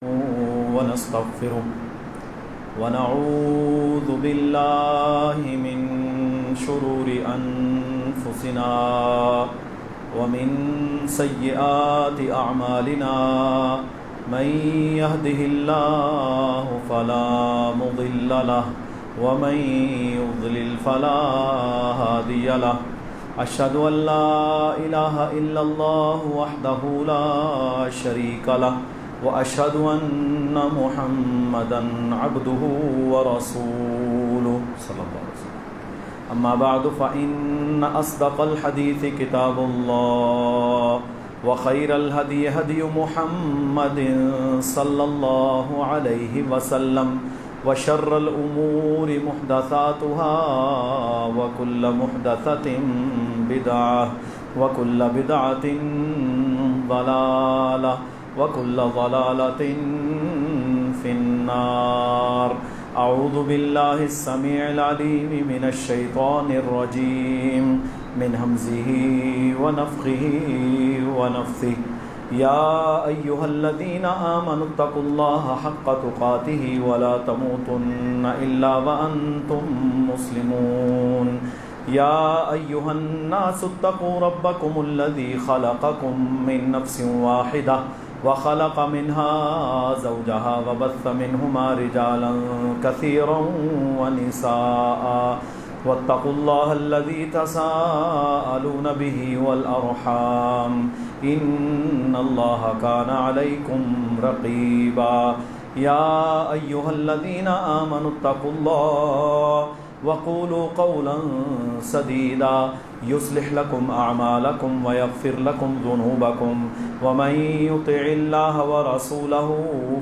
ونستغفره ونعوذ بالله من شرور أنفسنا ومن سيئات أعمالنا من يهده الله فلا مضل له ومن يضلل فلا هادي له أشهد أن لا إله إلا الله وحده لا شريك له وأشهد أن محمدا عبده ورسوله صلى الله عليه وسلم أما بعد فإن أصدق الحديث كتاب الله وخير الهدي هدي محمد صلى الله عليه وسلم وشر الأمور محدثاتها وكل محدثة بدعة وكل بدعة ضلالة وكل ضلالة في النار. أعوذ بالله السميع العليم من الشيطان الرجيم من همزه ونفخه ونفثه. يا أيها الذين آمنوا اتقوا الله حق تقاته ولا تموتن إلا وأنتم مسلمون. يا أيها الناس اتقوا ربكم الذي خلقكم من نفس واحدة وخلق منها زوجها وبث منهما رجالا كثيرا ونساء واتقوا الله الذي تساءلون به والأرحام إن الله كان عليكم رقيبا. يا أيها الذين آمنوا اتقوا الله وقولوا قولا سديدا يصلح لكم أعمالكم ويغفر لكم ذنوبكم ومن يطع الله ورسوله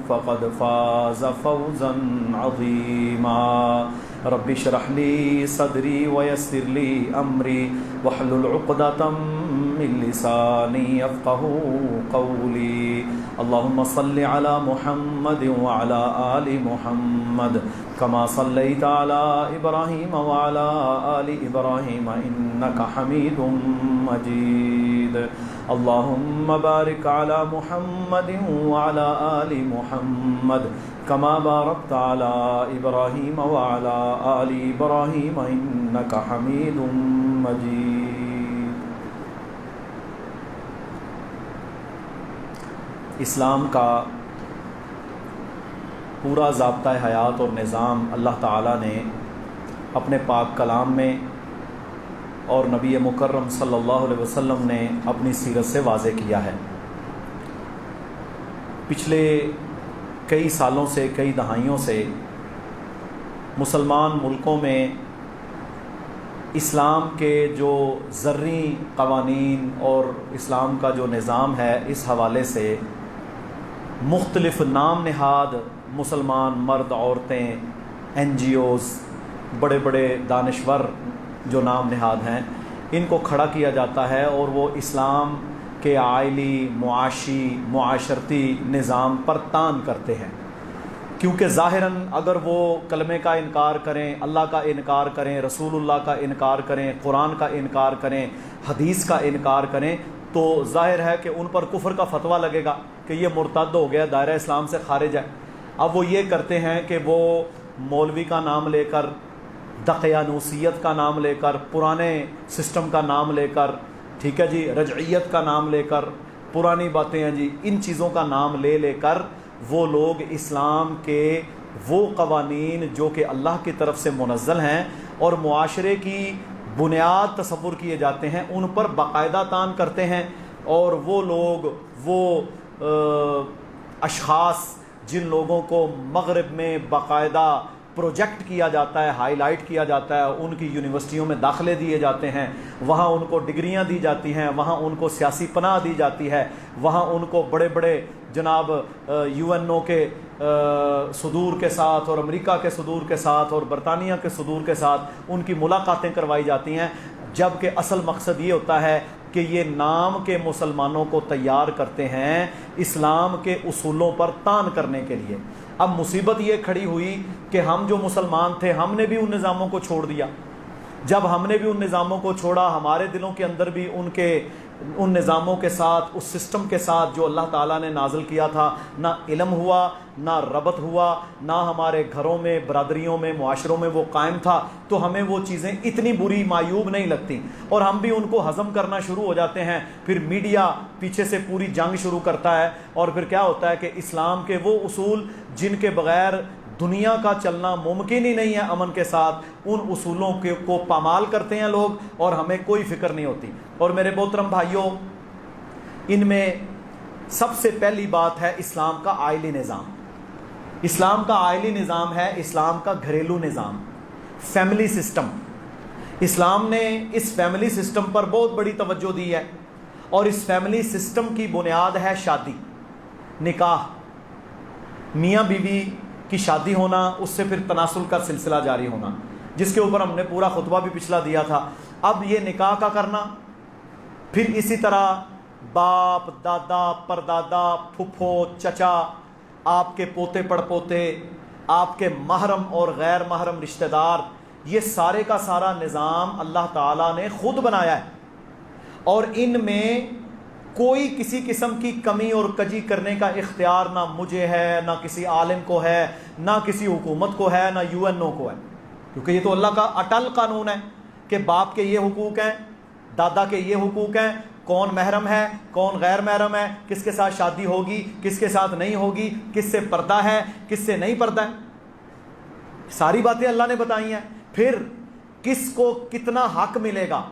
فقد فاز فوزا عظيما. رب اشرح لي صدري ويسر لي أمري واحلل عقدة من لساني يفقهوا قولي. اللهم صل على محمد وعلى آل محمد كما صليت على إبراهيم وعلى آل إبراهيم إنك حميد مجيد. اللهم بارك على محمد وعلى آل محمد كما باركت على إبراهيم وعلى آل إبراهيم إنك حميد مجيد. اسلام کا پورا ضابطۂ حیات اور نظام اللہ تعالیٰ نے اپنے پاک کلام میں اور نبی مکرم صلی اللہ علیہ وسلم نے اپنی سیرت سے واضح کیا ہے. پچھلے کئی سالوں سے کئی دہائیوں سے مسلمان ملکوں میں اسلام کے جو زرعی قوانین اور اسلام کا جو نظام ہے اس حوالے سے مختلف نام نہاد مسلمان مرد عورتیں این جی اوز بڑے بڑے دانشور جو نام نہاد ہیں ان کو کھڑا کیا جاتا ہے اور وہ اسلام کے عائلی معاشی معاشرتی نظام پر تان کرتے ہیں، کیونکہ ظاہراً اگر وہ کلمے کا انکار کریں، اللہ کا انکار کریں، رسول اللہ کا انکار کریں، قرآن کا انکار کریں، حدیث کا انکار کریں تو ظاہر ہے کہ ان پر کفر کا فتویٰ لگے گا کہ یہ مرتد ہو گیا، دائرہ اسلام سے خارج ہے. اب وہ یہ کرتے ہیں کہ وہ مولوی کا نام لے کر، دقیانوسیت کا نام لے کر، پرانے سسٹم کا نام لے کر، ٹھیک ہے جی، رجعیت کا نام لے کر، پرانی باتیں ہیں جی، ان چیزوں کا نام لے لے کر وہ لوگ اسلام کے وہ قوانین جو کہ اللہ کی طرف سے منزل ہیں اور معاشرے کی بنیاد تصور کیے جاتے ہیں ان پر باقاعدہ تان کرتے ہیں. اور وہ لوگ، وہ اشخاص جن لوگوں کو مغرب میں باقاعدہ پروجیکٹ کیا جاتا ہے، ہائی لائٹ کیا جاتا ہے، ان کی یونیورسٹیوں میں داخلے دیے جاتے ہیں، وہاں ان کو ڈگریاں دی جاتی ہیں، وہاں ان کو سیاسی پناہ دی جاتی ہے، وہاں ان کو بڑے بڑے جناب یو این او کے صدور کے ساتھ اور امریکہ کے صدور کے ساتھ اور برطانیہ کے صدور کے ساتھ ان کی ملاقاتیں کروائی جاتی ہیں، جبکہ اصل مقصد یہ ہوتا ہے کہ یہ نام کے مسلمانوں کو تیار کرتے ہیں اسلام کے اصولوں پر تان کرنے کے لیے. اب مصیبت یہ کھڑی ہوئی کہ ہم جو مسلمان تھے ہم نے بھی ان نظاموں کو چھوڑ دیا. جب ہم نے بھی ان نظاموں کو چھوڑا، ہمارے دلوں کے اندر بھی ان نظاموں کے ساتھ، اس سسٹم کے ساتھ جو اللہ تعالیٰ نے نازل کیا تھا، نہ علم ہوا، نہ ربط ہوا، نہ ہمارے گھروں میں، برادریوں میں، معاشروں میں وہ قائم تھا، تو ہمیں وہ چیزیں اتنی بری معیوب نہیں لگتی، اور ہم بھی ان کو ہضم کرنا شروع ہو جاتے ہیں۔ پھر میڈیا پیچھے سے پوری جنگ شروع کرتا ہے، اور پھر کیا ہوتا ہے کہ اسلام کے وہ اصول جن کے بغیر دنیا کا چلنا ممکن ہی نہیں ہے امن کے ساتھ، ان اصولوں کو پامال کرتے ہیں لوگ، اور ہمیں کوئی فکر نہیں ہوتی۔ اور میرے محترم بھائیوں، ان میں سب سے پہلی بات ہے اسلام کا آئلی نظام۔ اسلام کا آئلی نظام ہے اسلام کا گھریلو نظام، فیملی سسٹم۔ اسلام نے اس فیملی سسٹم پر بہت بڑی توجہ دی ہے، اور اس فیملی سسٹم کی بنیاد ہے شادی، نکاح، میاں بیوی کی شادی ہونا، اس سے پھر تناسل کا سلسلہ جاری ہونا، جس کے اوپر ہم نے پورا خطبہ بھی پچھلا دیا تھا۔ اب یہ نکاح کا کرنا، پھر اسی طرح باپ، دادا، پردادا، پھپھو، چچا، آپ کے پوتے پڑ پوتے، آپ کے محرم اور غیر محرم رشتہ دار، یہ سارے کا سارا نظام اللہ تعالیٰ نے خود بنایا ہے، اور ان میں کوئی کسی قسم کی کمی اور کجی کرنے کا اختیار نہ مجھے ہے، نہ کسی عالم کو ہے، نہ کسی حکومت کو ہے، نہ یو این او کو ہے، کیونکہ یہ تو اللہ کا اٹل قانون ہے کہ باپ کے یہ حقوق ہیں، دادا کے یہ حقوق ہیں، کون محرم ہے، کون غیر محرم ہے، کس کے ساتھ شادی ہوگی، کس کے ساتھ نہیں ہوگی، کس سے پردہ ہے، کس سے نہیں پردہ ہے، ساری باتیں اللہ نے بتائی ہیں۔ پھر کس کو کتنا حق ملے گا،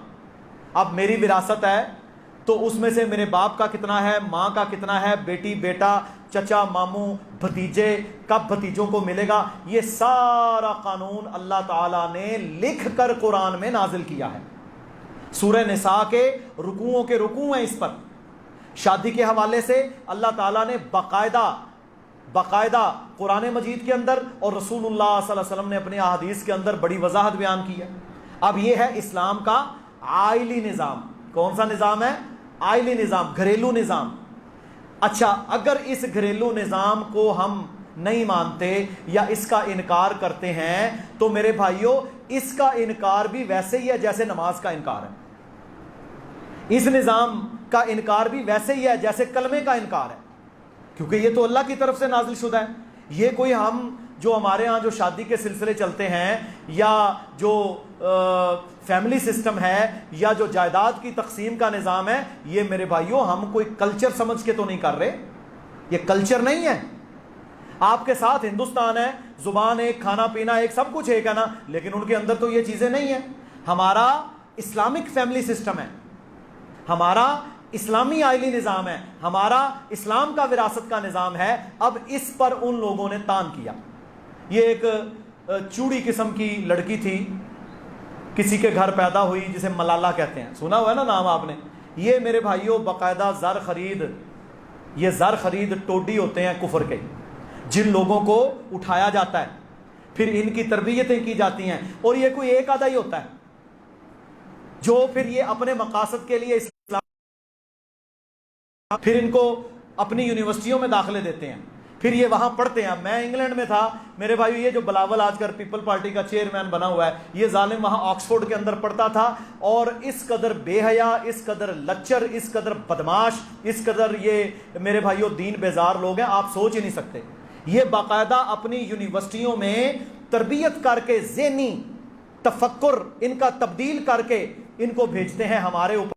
اب میری وراثت ہے تو اس میں سے میرے باپ کا کتنا ہے، ماں کا کتنا ہے، بیٹی، بیٹا، چچا، ماموں، بھتیجے، کب بھتیجوں کو ملے گا، یہ سارا قانون اللہ تعالیٰ نے لکھ کر قرآن میں نازل کیا ہے۔ سورہ نساء کے رکوعوں کے رکوع ہیں اس پر۔ شادی کے حوالے سے اللہ تعالیٰ نے باقاعدہ قرآن مجید کے اندر اور رسول اللہ صلی اللہ علیہ وسلم نے اپنی احادیث کے اندر بڑی وضاحت بیان کی ہے۔ اب یہ ہے اسلام کا عائلی نظام۔ کون سا نظام ہے؟ عائلی نظام، گھریلو نظام۔ اچھا، اگر اس گھریلو نظام کو ہم نہیں مانتے یا اس کا انکار کرتے ہیں تو میرے بھائیوں اس کا انکار بھی ویسے ہی ہے جیسے نماز کا انکار ہے، اس نظام کا انکار بھی ویسے ہی ہے جیسے کلمے کا انکار ہے، کیونکہ یہ تو اللہ کی طرف سے نازل شدہ ہے۔ یہ کوئی ہم جو ہمارے ہاں جو شادی کے سلسلے چلتے ہیں یا جو فیملی سسٹم ہے یا جو جائیداد کی تقسیم کا نظام ہے، یہ میرے بھائیوں ہم کوئی کلچر سمجھ کے تو نہیں کر رہے، یہ کلچر نہیں ہے۔ آپ کے ساتھ ہندوستان ہے، زبان ایک، کھانا پینا ایک، سب کچھ ایک ہے نا، لیکن ان کے اندر تو یہ چیزیں نہیں ہیں۔ ہمارا اسلامک فیملی سسٹم ہے، ہمارا اسلامی آئلی نظام ہے، ہمارا اسلام کا وراثت کا نظام ہے۔ اب اس پر ان لوگوں نے تان کیا۔ یہ ایک چوڑی قسم کی لڑکی تھی، کسی کے گھر پیدا ہوئی، جسے ملالہ کہتے ہیں، سنا ہوا ہے نا نام آپ نے۔ یہ میرے بھائیوں باقاعدہ زر خرید ٹوڈی ہوتے ہیں کفر کے، جن لوگوں کو اٹھایا جاتا ہے، پھر ان کی تربیتیں کی جاتی ہیں، اور یہ کوئی ایک آدھا ہی ہوتا ہے جو پھر یہ اپنے مقاصد کے لیے اسلام، پھر ان کو اپنی یونیورسٹیوں میں داخلے دیتے ہیں، پھر یہ وہاں پڑھتے ہیں۔ میں انگلینڈ میں تھا میرے بھائی، یہ جو بلاول آج کل پیپل پارٹی کا چیئرمین بنا ہوا ہے، یہ ظالم وہاں آکسفورڈ کے اندر پڑھتا تھا، اور اس قدر بے حیا، اس قدر لچر، اس قدر بدماش، اس قدر یہ میرے بھائیوں دین بیزار لوگ ہیں، آپ سوچ ہی نہیں سکتے۔ یہ باقاعدہ اپنی یونیورسٹیوں میں تربیت کر کے، ذہنی تفکر ان کا تبدیل کر کے ان کو بھیجتے ہیں ہمارے اوپر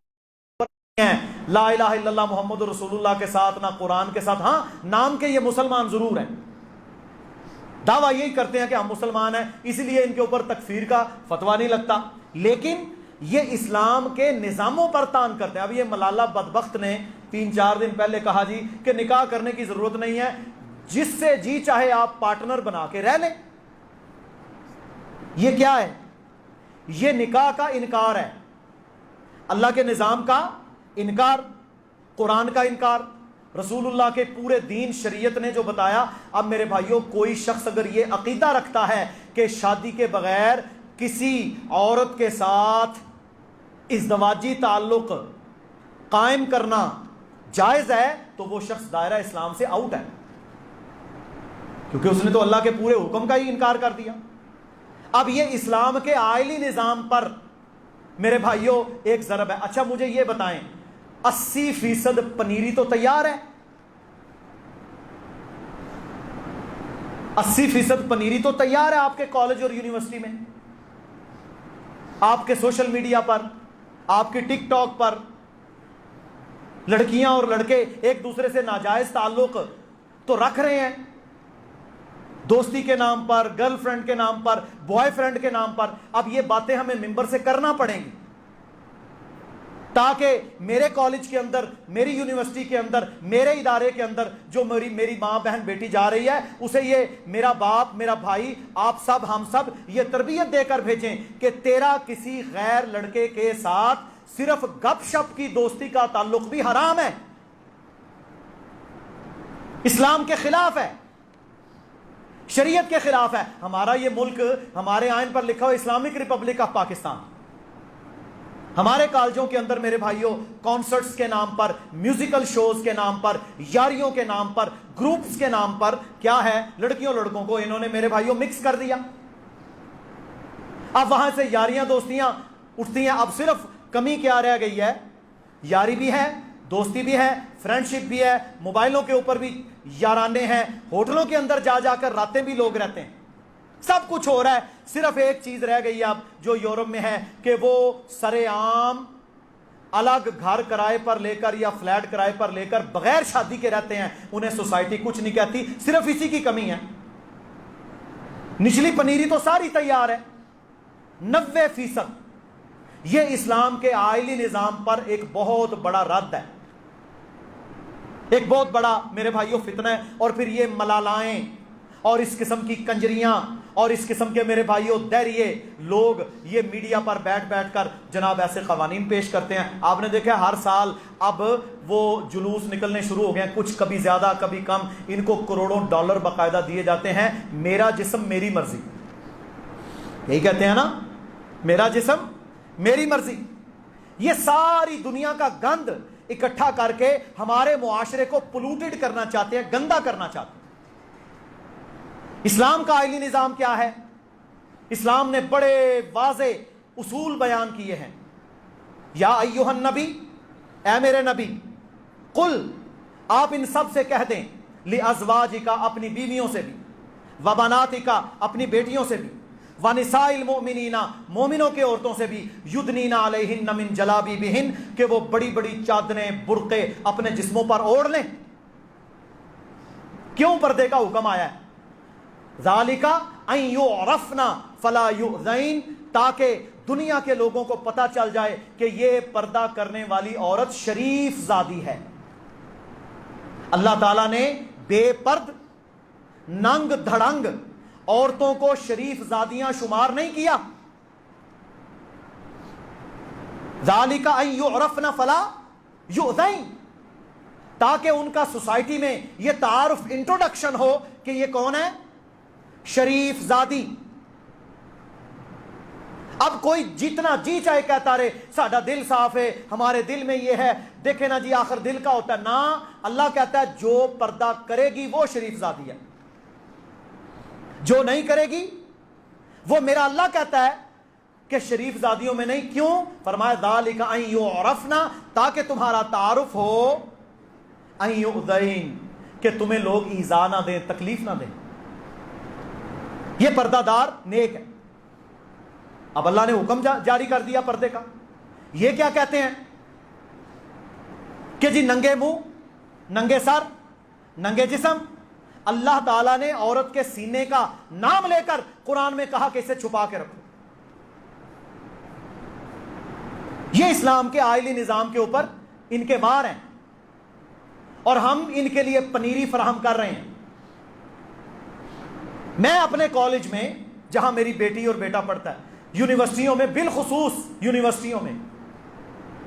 لا الہ الا اللہ محمد رسول اللہ کے ساتھ، نہ قرآن کے ساتھ۔ ہاں نام کے یہ مسلمان ضرور ہیں، دعویٰ یہی کرتے ہیں کہ ہم مسلمان ہیں، اسی لیے ان کے اوپر تکفیر کا فتویٰ نہیں لگتا، لیکن یہ اسلام کے نظاموں پر تان کرتے ہیں۔ اب یہ ملالہ بدبخت نے 3-4 دن پہلے کہا جی کہ نکاح کرنے کی ضرورت نہیں ہے، جس سے جی چاہے آپ پارٹنر بنا کے رہ لیں۔ یہ کیا ہے؟ یہ نکاح کا انکار ہے، اللہ کے نظام کا انکار، قرآن کا انکار، رسول اللہ کے پورے دین شریعت نے جو بتایا۔ اب میرے بھائیوں کوئی شخص اگر یہ عقیدہ رکھتا ہے کہ شادی کے بغیر کسی عورت کے ساتھ ازدواجی تعلق قائم کرنا جائز ہے تو وہ شخص دائرہ اسلام سے آؤٹ ہے، کیونکہ اس نے تو اللہ کے پورے حکم کا ہی انکار کر دیا۔ اب یہ اسلام کے آئلی نظام پر میرے بھائیوں ایک ضرب ہے. اچھا مجھے یہ بتائیں 80% پنیری تو تیار ہے, 80% پنیری تو تیار ہے آپ کے کالج اور یونیورسٹی میں, آپ کے سوشل میڈیا پر, آپ کے ٹک ٹاک پر لڑکیاں اور لڑکے ایک دوسرے سے ناجائز تعلق تو رکھ رہے ہیں, دوستی کے نام پر, گرل فرینڈ کے نام پر, بوائے فرینڈ کے نام پر. اب یہ باتیں ہمیں ممبر سے کرنا پڑیں گی تاکہ میرے کالج کے اندر, میری یونیورسٹی کے اندر, میرے ادارے کے اندر جو میری ماں بہن بیٹی جا رہی ہے اسے یہ میرا باپ, میرا بھائی, آپ سب, ہم سب یہ تربیت دے کر بھیجیں کہ تیرا کسی غیر لڑکے کے ساتھ صرف گپ شپ کی دوستی کا تعلق بھی حرام ہے, اسلام کے خلاف ہے, شریعت کے خلاف ہے. ہمارا یہ ملک, ہمارے آئین پر لکھا ہوا اسلامک ریپبلک آف پاکستان, ہمارے کالجوں کے اندر میرے بھائیوں کانسرٹس کے نام پر, میوزیکل شوز کے نام پر, یاریوں کے نام پر, گروپس کے نام پر کیا ہے, لڑکیوں لڑکوں کو انہوں نے میرے بھائیوں مکس کر دیا. اب وہاں سے یاریاں دوستیاں اٹھتی ہیں. اب صرف کمی کیا رہ گئی ہے, یاری بھی ہے, دوستی بھی ہے, فرینڈشپ بھی ہے, موبائلوں کے اوپر بھی یارانے ہیں, ہوٹلوں کے اندر جا جا کر راتیں بھی لوگ رہتے ہیں, سب کچھ ہو رہا ہے. صرف ایک چیز رہ گئی اب جو یورپ میں ہے کہ وہ سرے عام الگ گھر کرائے پر لے کر یا فلیٹ کرائے پر لے کر بغیر شادی کے رہتے ہیں, انہیں سوسائٹی کچھ نہیں کہتی. صرف اسی کی کمی ہے. نچلی پنیری تو ساری تیار ہے 90%. یہ اسلام کے آئلی نظام پر ایک بہت بڑا رد ہے, ایک بہت بڑا میرے بھائیوں فتنہ ہے. اور پھر یہ ملالائیں اور اس قسم کی کنجریاں اور اس قسم کے میرے بھائیوں دہریے لوگ یہ میڈیا پر بیٹھ بیٹھ کر جناب ایسے قوانین پیش کرتے ہیں. آپ نے دیکھا ہر سال اب وہ جلوس نکلنے شروع ہو گئے ہیں, کچھ کبھی زیادہ کبھی کم, ان کو کروڑوں ڈالر باقاعدہ دیے جاتے ہیں. میرا جسم میری مرضی, یہی کہتے ہیں نا, میرا جسم میری مرضی. یہ ساری دنیا کا گند اکٹھا کر کے ہمارے معاشرے کو پولوٹڈ کرنا چاہتے ہیں, گندا کرنا چاہتے ہیں. اسلام کا آئلی نظام کیا ہے؟ اسلام نے بڑے واضح اصول بیان کیے ہیں. یا ایھا النبی, اے میرے نبی, قل, آپ ان سب سے کہہ دیں, لازواجک, اپنی بیویوں سے بھی, وبناتک, اپنی بیٹیوں سے بھی, ونساء المؤمنین, مومنوں کے عورتوں سے بھی, یدنین علیہن من جلابیبہن, کہ وہ بڑی بڑی چادریں برقعے اپنے جسموں پر اوڑھ لیں. کیوں پردے کا حکم آیا ہے؟ ذالک ان یعرفن فلا یؤذین, تاکہ دنیا کے لوگوں کو پتہ چل جائے کہ یہ پردہ کرنے والی عورت شریف زادی ہے. اللہ تعالیٰ نے بے پرد, ننگ دھڑنگ عورتوں کو شریف زادیاں شمار نہیں کیا. ذالک ان یعرفن فلا یؤذین, تاکہ ان کا سوسائٹی میں یہ تعارف, انٹروڈکشن ہو کہ یہ کون ہے, شریف زادی. اب کوئی جتنا جی چاہے کہتا رہے ساڈا دل صاف ہے, ہمارے دل میں یہ ہے, دیکھے نا جی آخر دل کا ہوتا ہے نا. اللہ کہتا ہے جو پردہ کرے گی وہ شریف زادی ہے, جو نہیں کرے گی وہ میرا اللہ کہتا ہے کہ شریف زادیوں میں نہیں. کیوں؟ فرمایا ذالک ان یعرفن, تاکہ تمہارا تعارف ہو, ان یؤذین, کہ تمہیں لوگ ایذا نہ دیں, تکلیف نہ دیں. یہ پردہ دار نیک ہے. اب اللہ نے حکم جاری کر دیا پردے کا. یہ کیا کہتے ہیں کہ جی ننگے منہ, ننگے سر, ننگے جسم. اللہ تعالیٰ نے عورت کے سینے کا نام لے کر قرآن میں کہا کہ اسے چھپا کے رکھو. یہ اسلام کے آئلی نظام کے اوپر ان کے مار ہیں, اور ہم ان کے لیے پنیری فراہم کر رہے ہیں. میں اپنے کالج میں جہاں میری بیٹی اور بیٹا پڑھتا ہے, یونیورسٹیوں میں, بالخصوص یونیورسٹیوں میں,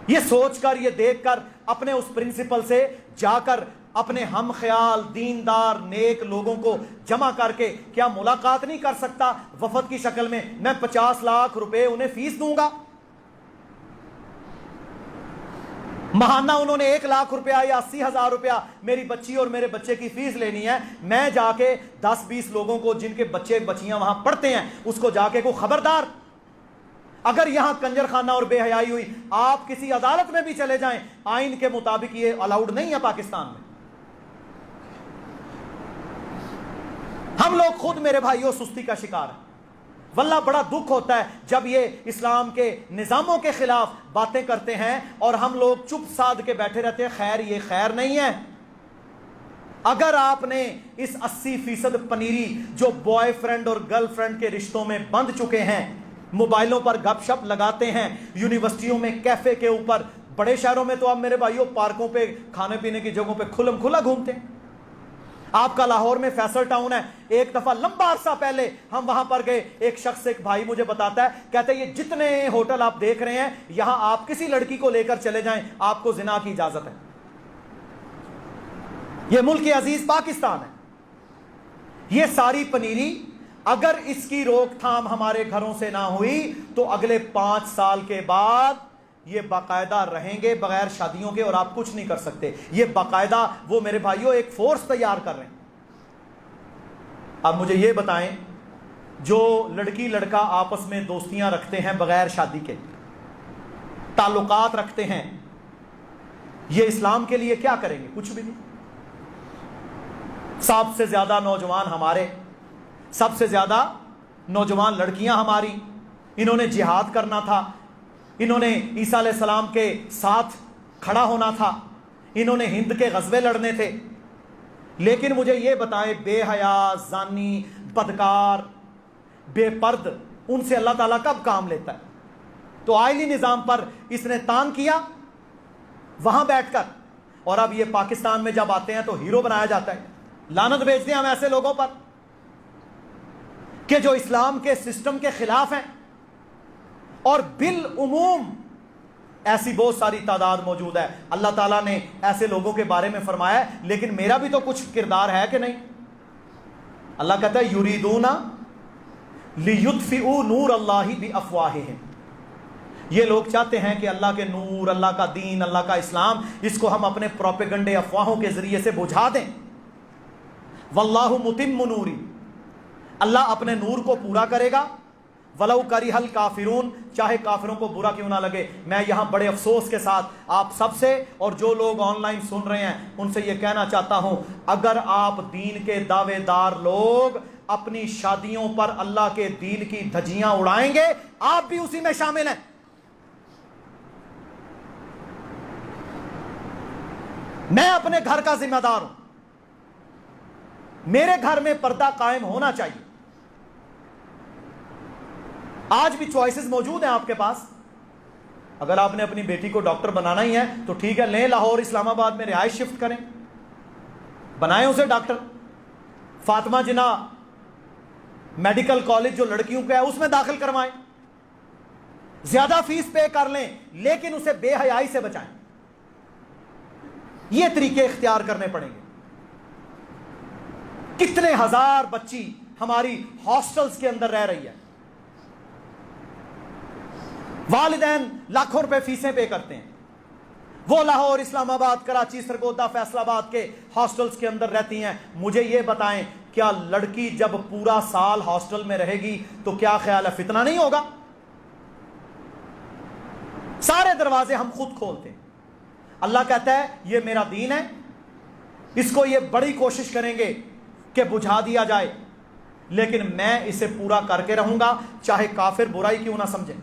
یہ سوچ کر, یہ دیکھ کر, اپنے اس پرنسپل سے جا کر اپنے ہم خیال دیندار نیک لوگوں کو جمع کر کے کیا ملاقات نہیں کر سکتا وفد کی شکل میں؟ میں 50 لاکھ روپے انہیں فیس دوں گا, ماہانہ انہوں نے 1 لاکھ روپیہ یا 80,000 روپیہ میری بچی اور میرے بچے کی فیس لینی ہے. میں جا کے 10-20 لوگوں کو جن کے بچے بچیاں وہاں پڑھتے ہیں اس کو جا کے کو خبردار, اگر یہاں کنجر خانہ اور بے حیائی ہوئی، آپ کسی عدالت میں بھی چلے جائیں، آئین کے مطابق یہ الاؤڈ نہیں ہے پاکستان میں۔ ہم لوگ خود میرے بھائیوں سستی کا شکار ہیں۔ واللہ بڑا دکھ ہوتا ہے جب یہ اسلام کے نظاموں کے خلاف باتیں کرتے ہیں اور ہم لوگ چپ سادھ کے بیٹھے رہتے ہیں۔ خیر، یہ خیر نہیں ہے۔ اگر آپ نے اس 80% پنیری جو بوائے فرینڈ اور گرل فرینڈ کے رشتوں میں بند چکے ہیں، موبائلوں پر گپ شپ لگاتے ہیں، یونیورسٹیوں میں کیفے کے اوپر، بڑے شہروں میں تو آپ میرے بھائیوں پارکوں پہ کھانے پینے کی جگہوں پہ کھلم کھلا گھومتے ہیں۔ آپ کا لاہور میں فیصل ٹاؤن ہے، ایک دفعہ لمبا عرصہ پہلے ہم وہاں پر گئے، ایک شخص، ایک بھائی مجھے بتاتا ہے، کہتے ہیں یہ جتنے ہوٹل آپ دیکھ رہے ہیں، یہاں آپ کسی لڑکی کو لے کر چلے جائیں، آپ کو زنا کی اجازت ہے۔ یہ ملک عزیز پاکستان ہے۔ یہ ساری پنیری اگر اس کی روک تھام ہمارے گھروں سے نہ ہوئی تو اگلے 5 سال کے بعد یہ باقاعدہ رہیں گے بغیر شادیوں کے، اور آپ کچھ نہیں کر سکتے۔ یہ باقاعدہ وہ میرے بھائیوں ایک فورس تیار کر رہے ہیں۔ اب مجھے یہ بتائیں، جو لڑکی لڑکا آپس میں دوستیاں رکھتے ہیں بغیر شادی کے، تعلقات رکھتے ہیں، یہ اسلام کے لیے کیا کریں گے؟ کچھ بھی نہیں۔ سب سے زیادہ نوجوان ہمارے، سب سے زیادہ نوجوان لڑکیاں ہماری، انہوں نے جہاد کرنا تھا، انہوں نے عیسیٰ علیہ السلام کے ساتھ کھڑا ہونا تھا، انہوں نے ہند کے غزوے لڑنے تھے، لیکن مجھے یہ بتائیں، بے حیا، زانی، بدکار، بے پرد، ان سے اللہ تعالیٰ کب کام لیتا ہے؟ تو آئلی نظام پر اس نے تان کیا وہاں بیٹھ کر، اور اب یہ پاکستان میں جب آتے ہیں تو ہیرو بنایا جاتا ہے۔ لعنت بھیج دیں ہم ایسے لوگوں پر کہ جو اسلام کے سسٹم کے خلاف ہیں، اور بالعموم ایسی بہت ساری تعداد موجود ہے۔ اللہ تعالیٰ نے ایسے لوگوں کے بارے میں فرمایا ہے، لیکن میرا بھی تو کچھ کردار ہے کہ نہیں؟ اللہ کہتا ہے یریدون لیطفئوا نور اللہ بافواہہم، یہ لوگ چاہتے ہیں کہ اللہ کے نور، اللہ کا دین، اللہ کا اسلام، اس کو ہم اپنے پروپیگنڈے، افواہوں کے ذریعے سے بجھا دیں۔ واللہ متم نوری، اللہ اپنے نور کو پورا کرے گا، ولو کرہ الکافرون، چاہے کافروں کو برا کیوں نہ لگے۔ میں یہاں بڑے افسوس کے ساتھ آپ سب سے اور جو لوگ آن لائن سن رہے ہیں ان سے یہ کہنا چاہتا ہوں، اگر آپ دین کے دعوے دار لوگ اپنی شادیوں پر اللہ کے دین کی دھجیاں اڑائیں گے، آپ بھی اسی میں شامل ہیں۔ میں اپنے گھر کا ذمہ دار ہوں، میرے گھر میں پردہ قائم ہونا چاہیے۔ آج بھی چوائسز موجود ہیں آپ کے پاس۔ اگر آپ نے اپنی بیٹی کو ڈاکٹر بنانا ہی ہے تو ٹھیک ہے، لیں لاہور اسلام آباد میں رہائش شفٹ کریں، بنائیں اسے ڈاکٹر۔ فاطمہ جناح میڈیکل کالج جو لڑکیوں کا ہے اس میں داخل کروائیں، زیادہ فیس پے کر لیں، لیکن اسے بے حیائی سے بچائیں۔ یہ طریقے اختیار کرنے پڑیں گے۔ کتنے ہزار بچی ہماری ہاسٹلز کے اندر رہ رہی ہے، والدین لاکھوں روپے فیسیں پے کرتے ہیں، وہ لاہور، اسلام آباد، کراچی، سرگودا، فیصل آباد کے ہاسٹلز کے اندر رہتی ہیں۔ مجھے یہ بتائیں، کیا لڑکی جب پورا سال ہاسٹل میں رہے گی تو کیا خیال ہے فتنہ نہیں ہوگا؟ سارے دروازے ہم خود کھولتے ہیں۔ اللہ کہتا ہے یہ میرا دین ہے، اس کو یہ بڑی کوشش کریں گے کہ بجھا دیا جائے، لیکن میں اسے پورا کر کے رہوں گا، چاہے کافر برائی کیوں نہ سمجھیں۔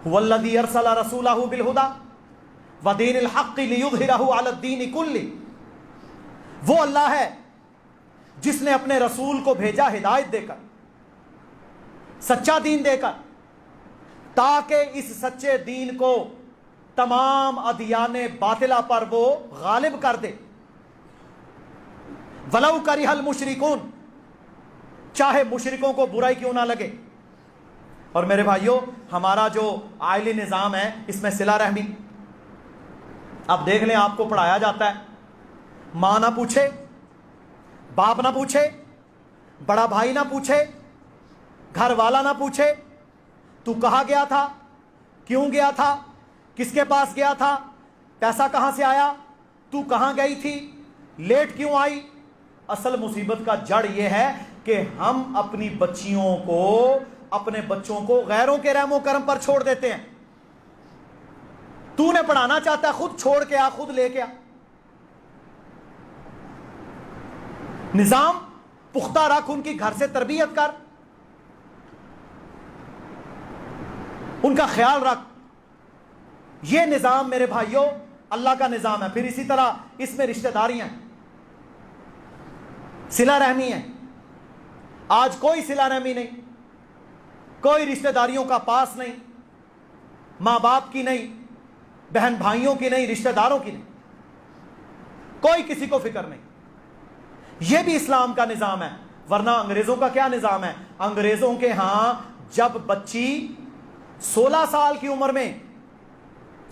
هو الذی ارسل رسولہ بالہدی ودین الحق لیظہرہ علی الدین کلہ، وہ اللہ ہے جس نے اپنے رسول کو بھیجا ہدایت دے کر، سچا دین دے کر، تاکہ اس سچے دین کو تمام ادیان باطلہ پر وہ غالب کر دے۔ ولو کرہ المشرکون، چاہے مشرکوں کو برائی کیوں نہ لگے۔ اور میرے بھائیوں، ہمارا جو آئلی نظام ہے اس میں صلہ رحمی، اب دیکھ لیں، آپ کو پڑھایا جاتا ہے، ماں نہ پوچھے، باپ نہ پوچھے، بڑا بھائی نہ پوچھے، گھر والا نہ پوچھے، تو کہاں گیا تھا، کیوں گیا تھا، کس کے پاس گیا تھا، پیسہ کہاں سے آیا، تو کہاں گئی تھی، لیٹ کیوں آئی۔ اصل مصیبت کا جڑ یہ ہے کہ ہم اپنی بچیوں کو اپنے بچوں کو غیروں کے رحم و کرم پر چھوڑ دیتے ہیں. تو نے پڑھانا چاہتا ہے خود چھوڑ کے آ, خود لے کے آ. نظام پختہ رکھ, ان کی گھر سے تربیت کر, ان کا خیال رکھ. یہ نظام میرے بھائیوں اللہ کا نظام ہے. پھر اسی طرح اس میں رشتہ داریاں, صلہ رحمی ہے. آج کوئی صلہ رحمی نہیں, کوئی رشتہ داریوں کا پاس نہیں, ماں باپ کی نہیں, بہن بھائیوں کی نہیں, رشتہ داروں کی نہیں, کوئی کسی کو فکر نہیں. یہ بھی اسلام کا نظام ہے. ورنہ انگریزوں کا کیا نظام ہے؟ انگریزوں کے ہاں جب بچی 16 سال کی عمر میں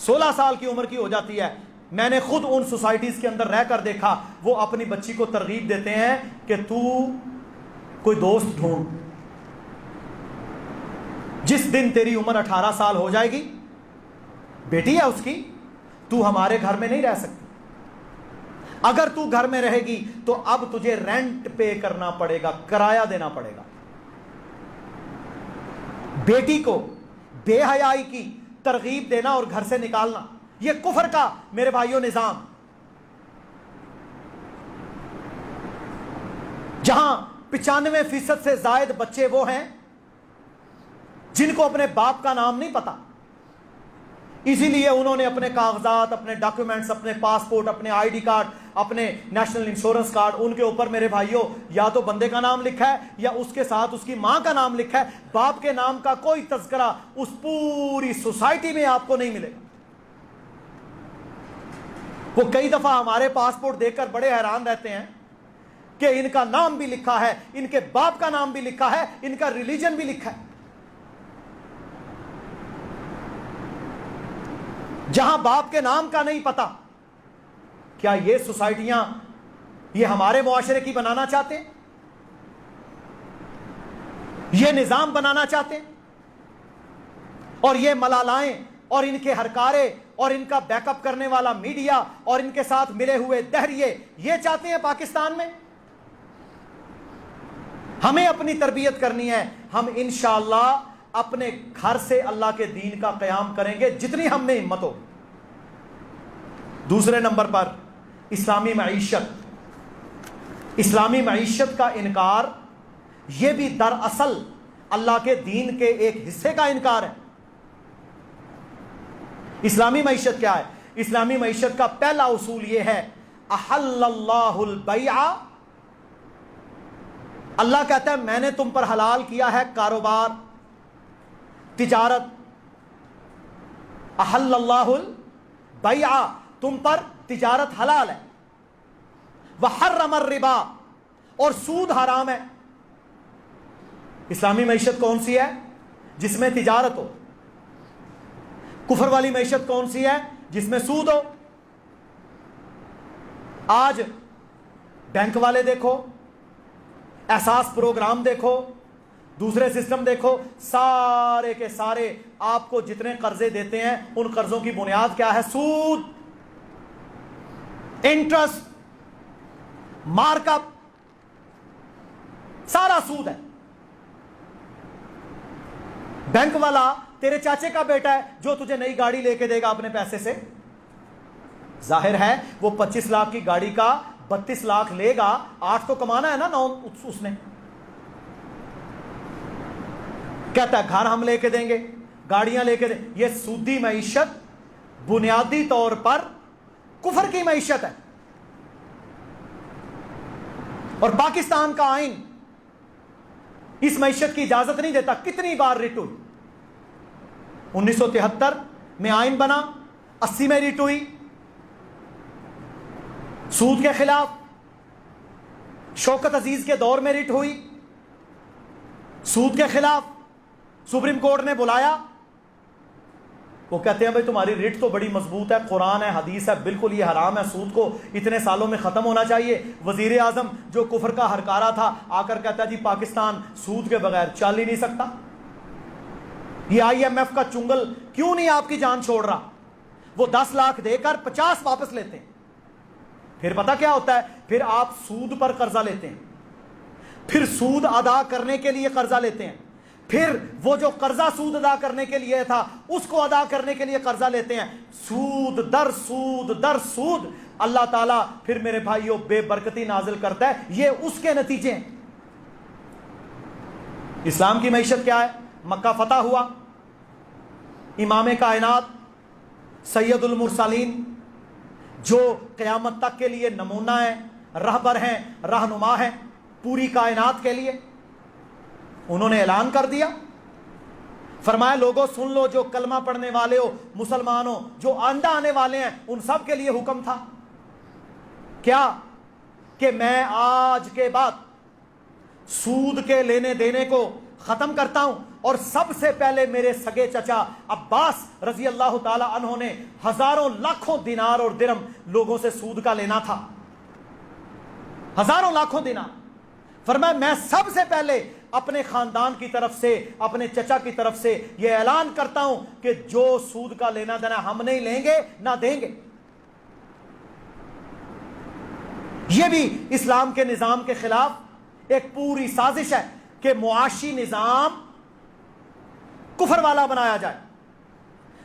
16 سال کی عمر کی ہو جاتی ہے, میں نے خود ان سوسائٹیز کے اندر رہ کر دیکھا, وہ اپنی بچی کو ترغیب دیتے ہیں کہ تو کوئی دوست ڈھونڈ, جس دن تیری عمر 18 سال ہو جائے گی, بیٹی ہے اس کی, تو ہمارے گھر میں نہیں رہ سکتی. اگر تو گھر میں رہے گی تو اب تجھے رینٹ پے کرنا پڑے گا, کرایہ دینا پڑے گا. بیٹی کو بے حیائی کی ترغیب دینا اور گھر سے نکالنا, یہ کفر کا میرے بھائیوں نظام. جہاں 95% سے زائد بچے وہ ہیں جن کو اپنے باپ کا نام نہیں پتا, اسی لیے انہوں نے اپنے کاغذات, اپنے ڈاکیومنٹس, اپنے پاسپورٹ, اپنے آئی ڈی کارڈ, اپنے نیشنل انشورنس کارڈ, ان کے اوپر میرے بھائیوں یا تو بندے کا نام لکھا ہے یا اس کے ساتھ اس کی ماں کا نام لکھا ہے. باپ کے نام کا کوئی تذکرہ اس پوری سوسائٹی میں آپ کو نہیں ملے گا. وہ کئی دفعہ ہمارے پاسپورٹ دیکھ کر بڑے حیران رہتے ہیں کہ ان کا نام بھی لکھا ہے, ان کے باپ کا نام بھی لکھا ہے, ان کا ریلیجن بھی لکھا ہے. جہاں باپ کے نام کا نہیں پتا, کیا یہ سوسائٹیاں یہ ہمارے معاشرے کی بنانا چاہتے ہیں؟ یہ نظام بنانا چاہتے ہیں؟ اور یہ ملالائیں اور ان کے ہرکارے اور ان کا بیک اپ کرنے والا میڈیا اور ان کے ساتھ ملے ہوئے دہریے یہ چاہتے ہیں پاکستان میں؟ ہمیں اپنی تربیت کرنی ہے. ہم انشاءاللہ اپنے گھر سے اللہ کے دین کا قیام کریں گے جتنی ہم میں ہمت ہو. دوسرے نمبر پر اسلامی معیشت. اسلامی معیشت کا انکار یہ بھی دراصل اللہ کے دین کے ایک حصے کا انکار ہے. اسلامی معیشت کیا ہے؟ اسلامی معیشت کا پہلا اصول یہ ہے احل اللہ البیع. اللہ کہتا ہے میں نے تم پر حلال کیا ہے کاروبار, تجارت. احل اللہ البیع, تم پر تجارت حلال ہے. وحرم الربا, اور سود حرام ہے. اسلامی معیشت کون سی ہے؟ جس میں تجارت ہو. کفر والی معیشت کون سی ہے؟ جس میں سود ہو. آج بینک والے دیکھو, احساس پروگرام دیکھو, دوسرے سسٹم دیکھو, سارے کے سارے آپ کو جتنے قرضے دیتے ہیں ان قرضوں کی بنیاد کیا ہے؟ سود, انٹرسٹ, مارک اپ, سارا سود ہے. بینک والا تیرے چاچے کا بیٹا ہے جو تجھے نئی گاڑی لے کے دے گا اپنے پیسے سے. ظاہر ہے وہ 25 لاکھ کی گاڑی کا 32 لاکھ لے گا, 8 تو کمانا ہے نا, 9 اس نے. کہتا ہے گھر ہم لے کے دیں گے, گاڑیاں لے کے دیں. یہ سودی معیشت بنیادی طور پر کفر کی معیشت ہے. اور پاکستان کا آئین اس معیشت کی اجازت نہیں دیتا. کتنی بار ریٹ ہوئی. 1973 میں آئین بنا, 80 میں ریٹ ہوئی سود کے خلاف. شوکت عزیز کے دور میں ریٹ ہوئی سود کے خلاف. سپریم کورٹ نے بلایا, وہ کہتے ہیں بھائی تمہاری ریٹ تو بڑی مضبوط ہے, قرآن ہے, حدیث ہے, بالکل یہ حرام ہے, سود کو اتنے سالوں میں ختم ہونا چاہیے. وزیر اعظم جو کفر کا ہرکارہ تھا آ کر کہتا ہے جی پاکستان سود کے بغیر چل ہی نہیں سکتا. یہ IMF کا چنگل کیوں نہیں آپ کی جان چھوڑ رہا؟ وہ 10 لاکھ دے کر 50 واپس لیتے ہیں. پھر پتہ کیا ہوتا ہے؟ پھر آپ سود پر قرضہ لیتے ہیں, پھر سود ادا کرنے کے لیے قرضہ لیتے ہیں, پھر وہ جو قرضہ سود ادا کرنے کے لیے تھا اس کو ادا کرنے کے لیے قرضہ لیتے ہیں، سود در سود در سود، اللہ تعالیٰ پھر میرے بھائیوں بے برکتی نازل کرتا ہے۔ یہ اس کے نتیجے ہیں۔ اسلام کی معیشت کیا ہے؟ مکہ فتح ہوا، امام کائنات سید المرسلین جو قیامت تک کے لیے نمونہ ہیں، رہبر ہیں، رہنما ہیں پوری کائنات کے لیے، انہوں نے اعلان کر دیا، فرمایا لوگوں سن لو، جو کلمہ پڑھنے والے ہو مسلمانوں، جو آئندہ آنے والے ہیں، ان سب کے لیے حکم تھا کیا کہ میں آج کے بعد سود کے لینے دینے کو ختم کرتا ہوں، اور سب سے پہلے میرے سگے چچا عباس رضی اللہ تعالی عنہ نے ہزاروں لاکھوں دینار اور درہم لوگوں سے سود کا لینا تھا، ہزاروں لاکھوں دینار۔ فرمایا میں سب سے پہلے اپنے خاندان کی طرف سے، اپنے چچا کی طرف سے یہ اعلان کرتا ہوں کہ جو سود کا لینا دینا ہم نہیں لیں گے نہ دیں گے۔ یہ بھی اسلام کے نظام کے خلاف ایک پوری سازش ہے کہ معاشی نظام کفر والا بنایا جائے۔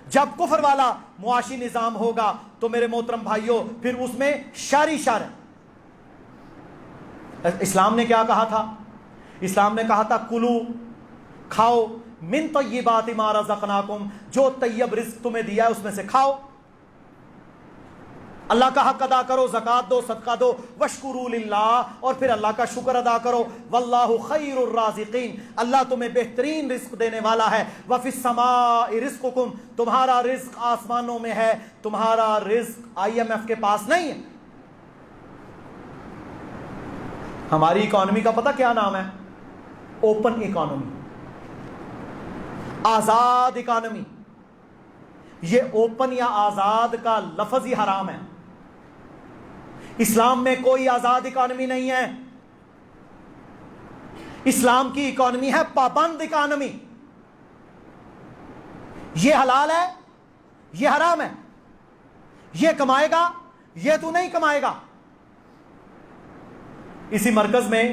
جب کفر والا معاشی نظام ہوگا تو میرے محترم بھائیوں پھر اس میں شر ہی شر ہے۔ اسلام نے کیا کہا تھا؟ اسلام نے کہا تھا کلو، کھاؤ، من طیبات ما رزقناکم، جو طیب رزق تمہیں دیا ہے اس میں سے کھاؤ، اللہ کا حق ادا کرو، زکوٰۃ دو، صدقہ دو، واشکروا للہ، اور پھر اللہ کا شکر ادا کرو، واللہ خیر الرازقین، اللہ تمہیں بہترین رزق دینے والا ہے، وفی السماء رزقکم، تمہارا رزق آسمانوں میں ہے، تمہارا رزق IMF کے پاس نہیں ہے۔ ہماری اکانومی کا پتہ کیا نام ہے؟ اوپن اکانومی، آزاد اکانومی۔ یہ اوپن یا آزاد کا لفظ ہی حرام ہے۔ اسلام میں کوئی آزاد اکانومی نہیں ہے، اسلام کی اکانومی ہے پابند اکانومی۔ یہ حلال ہے، یہ حرام ہے، یہ کمائے گا، یہ تو نہیں کمائے گا۔ اسی مرکز میں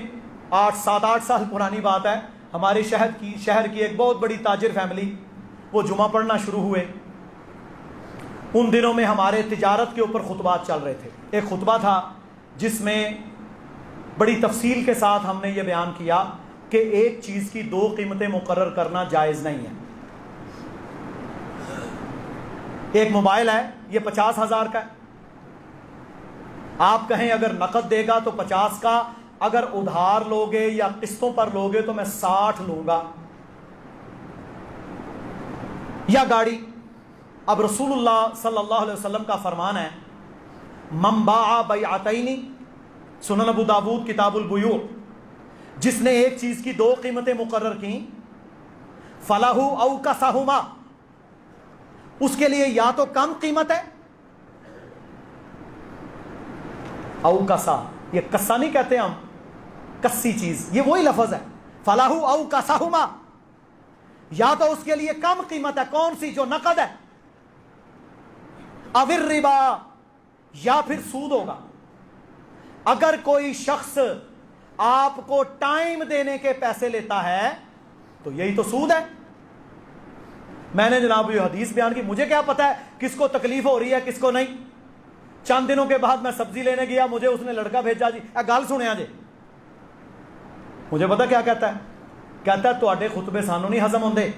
7-8 سال پرانی بات ہے، ہمارے شہر کی ایک بہت بڑی تاجر فیملی وہ جمعہ پڑھنا شروع ہوئے۔ ان دنوں میں ہمارے تجارت کے اوپر خطبات چل رہے تھے۔ ایک خطبہ تھا جس میں بڑی تفصیل کے ساتھ ہم نے یہ بیان کیا کہ ایک چیز کی 2 قیمتیں مقرر کرنا جائز نہیں ہے۔ ایک موبائل ہے، یہ 50,000 کا ہے، آپ کہیں اگر نقد دے گا تو 50 کا، اگر ادھار لوگے یا قسطوں پر لوگے تو میں 60 لوں گا۔ یا گاڑی، اب رسول اللہ صلی اللہ علیہ وسلم کا فرمان ہے من باع بیعتین، سنن ابو داود کتاب البیوع، جس نے ایک چیز کی 2 قیمتیں مقرر کی، فلہ او کسہما، اس کے لیے یا تو کم قیمت ہے، او کسا، یہ کسا نہیں کہتے ہم، کسی چیز، یہ وہی لفظ ہے، فلاح او کساہما، یا تو اس کے لیے کم قیمت ہے، کون سی؟ جو نقد ہے، او الربا، یا پھر سود ہوگا۔ اگر کوئی شخص آپ کو ٹائم دینے کے پیسے لیتا ہے تو یہی تو سود ہے۔ میں نے جناب یہ حدیث بیان کی، مجھے کیا پتا ہے کس کو تکلیف ہو رہی ہے کس کو نہیں۔ چند دنوں کے بعد میں سبزی لینے گیا، مجھے اس نے لڑکا بھیجا، جی گل سنیا جی، مجھے پتا کیا کہتا ہے؟ کہتا ہے تواڈے خطبے سانوں نہیں ہضم ہوندے،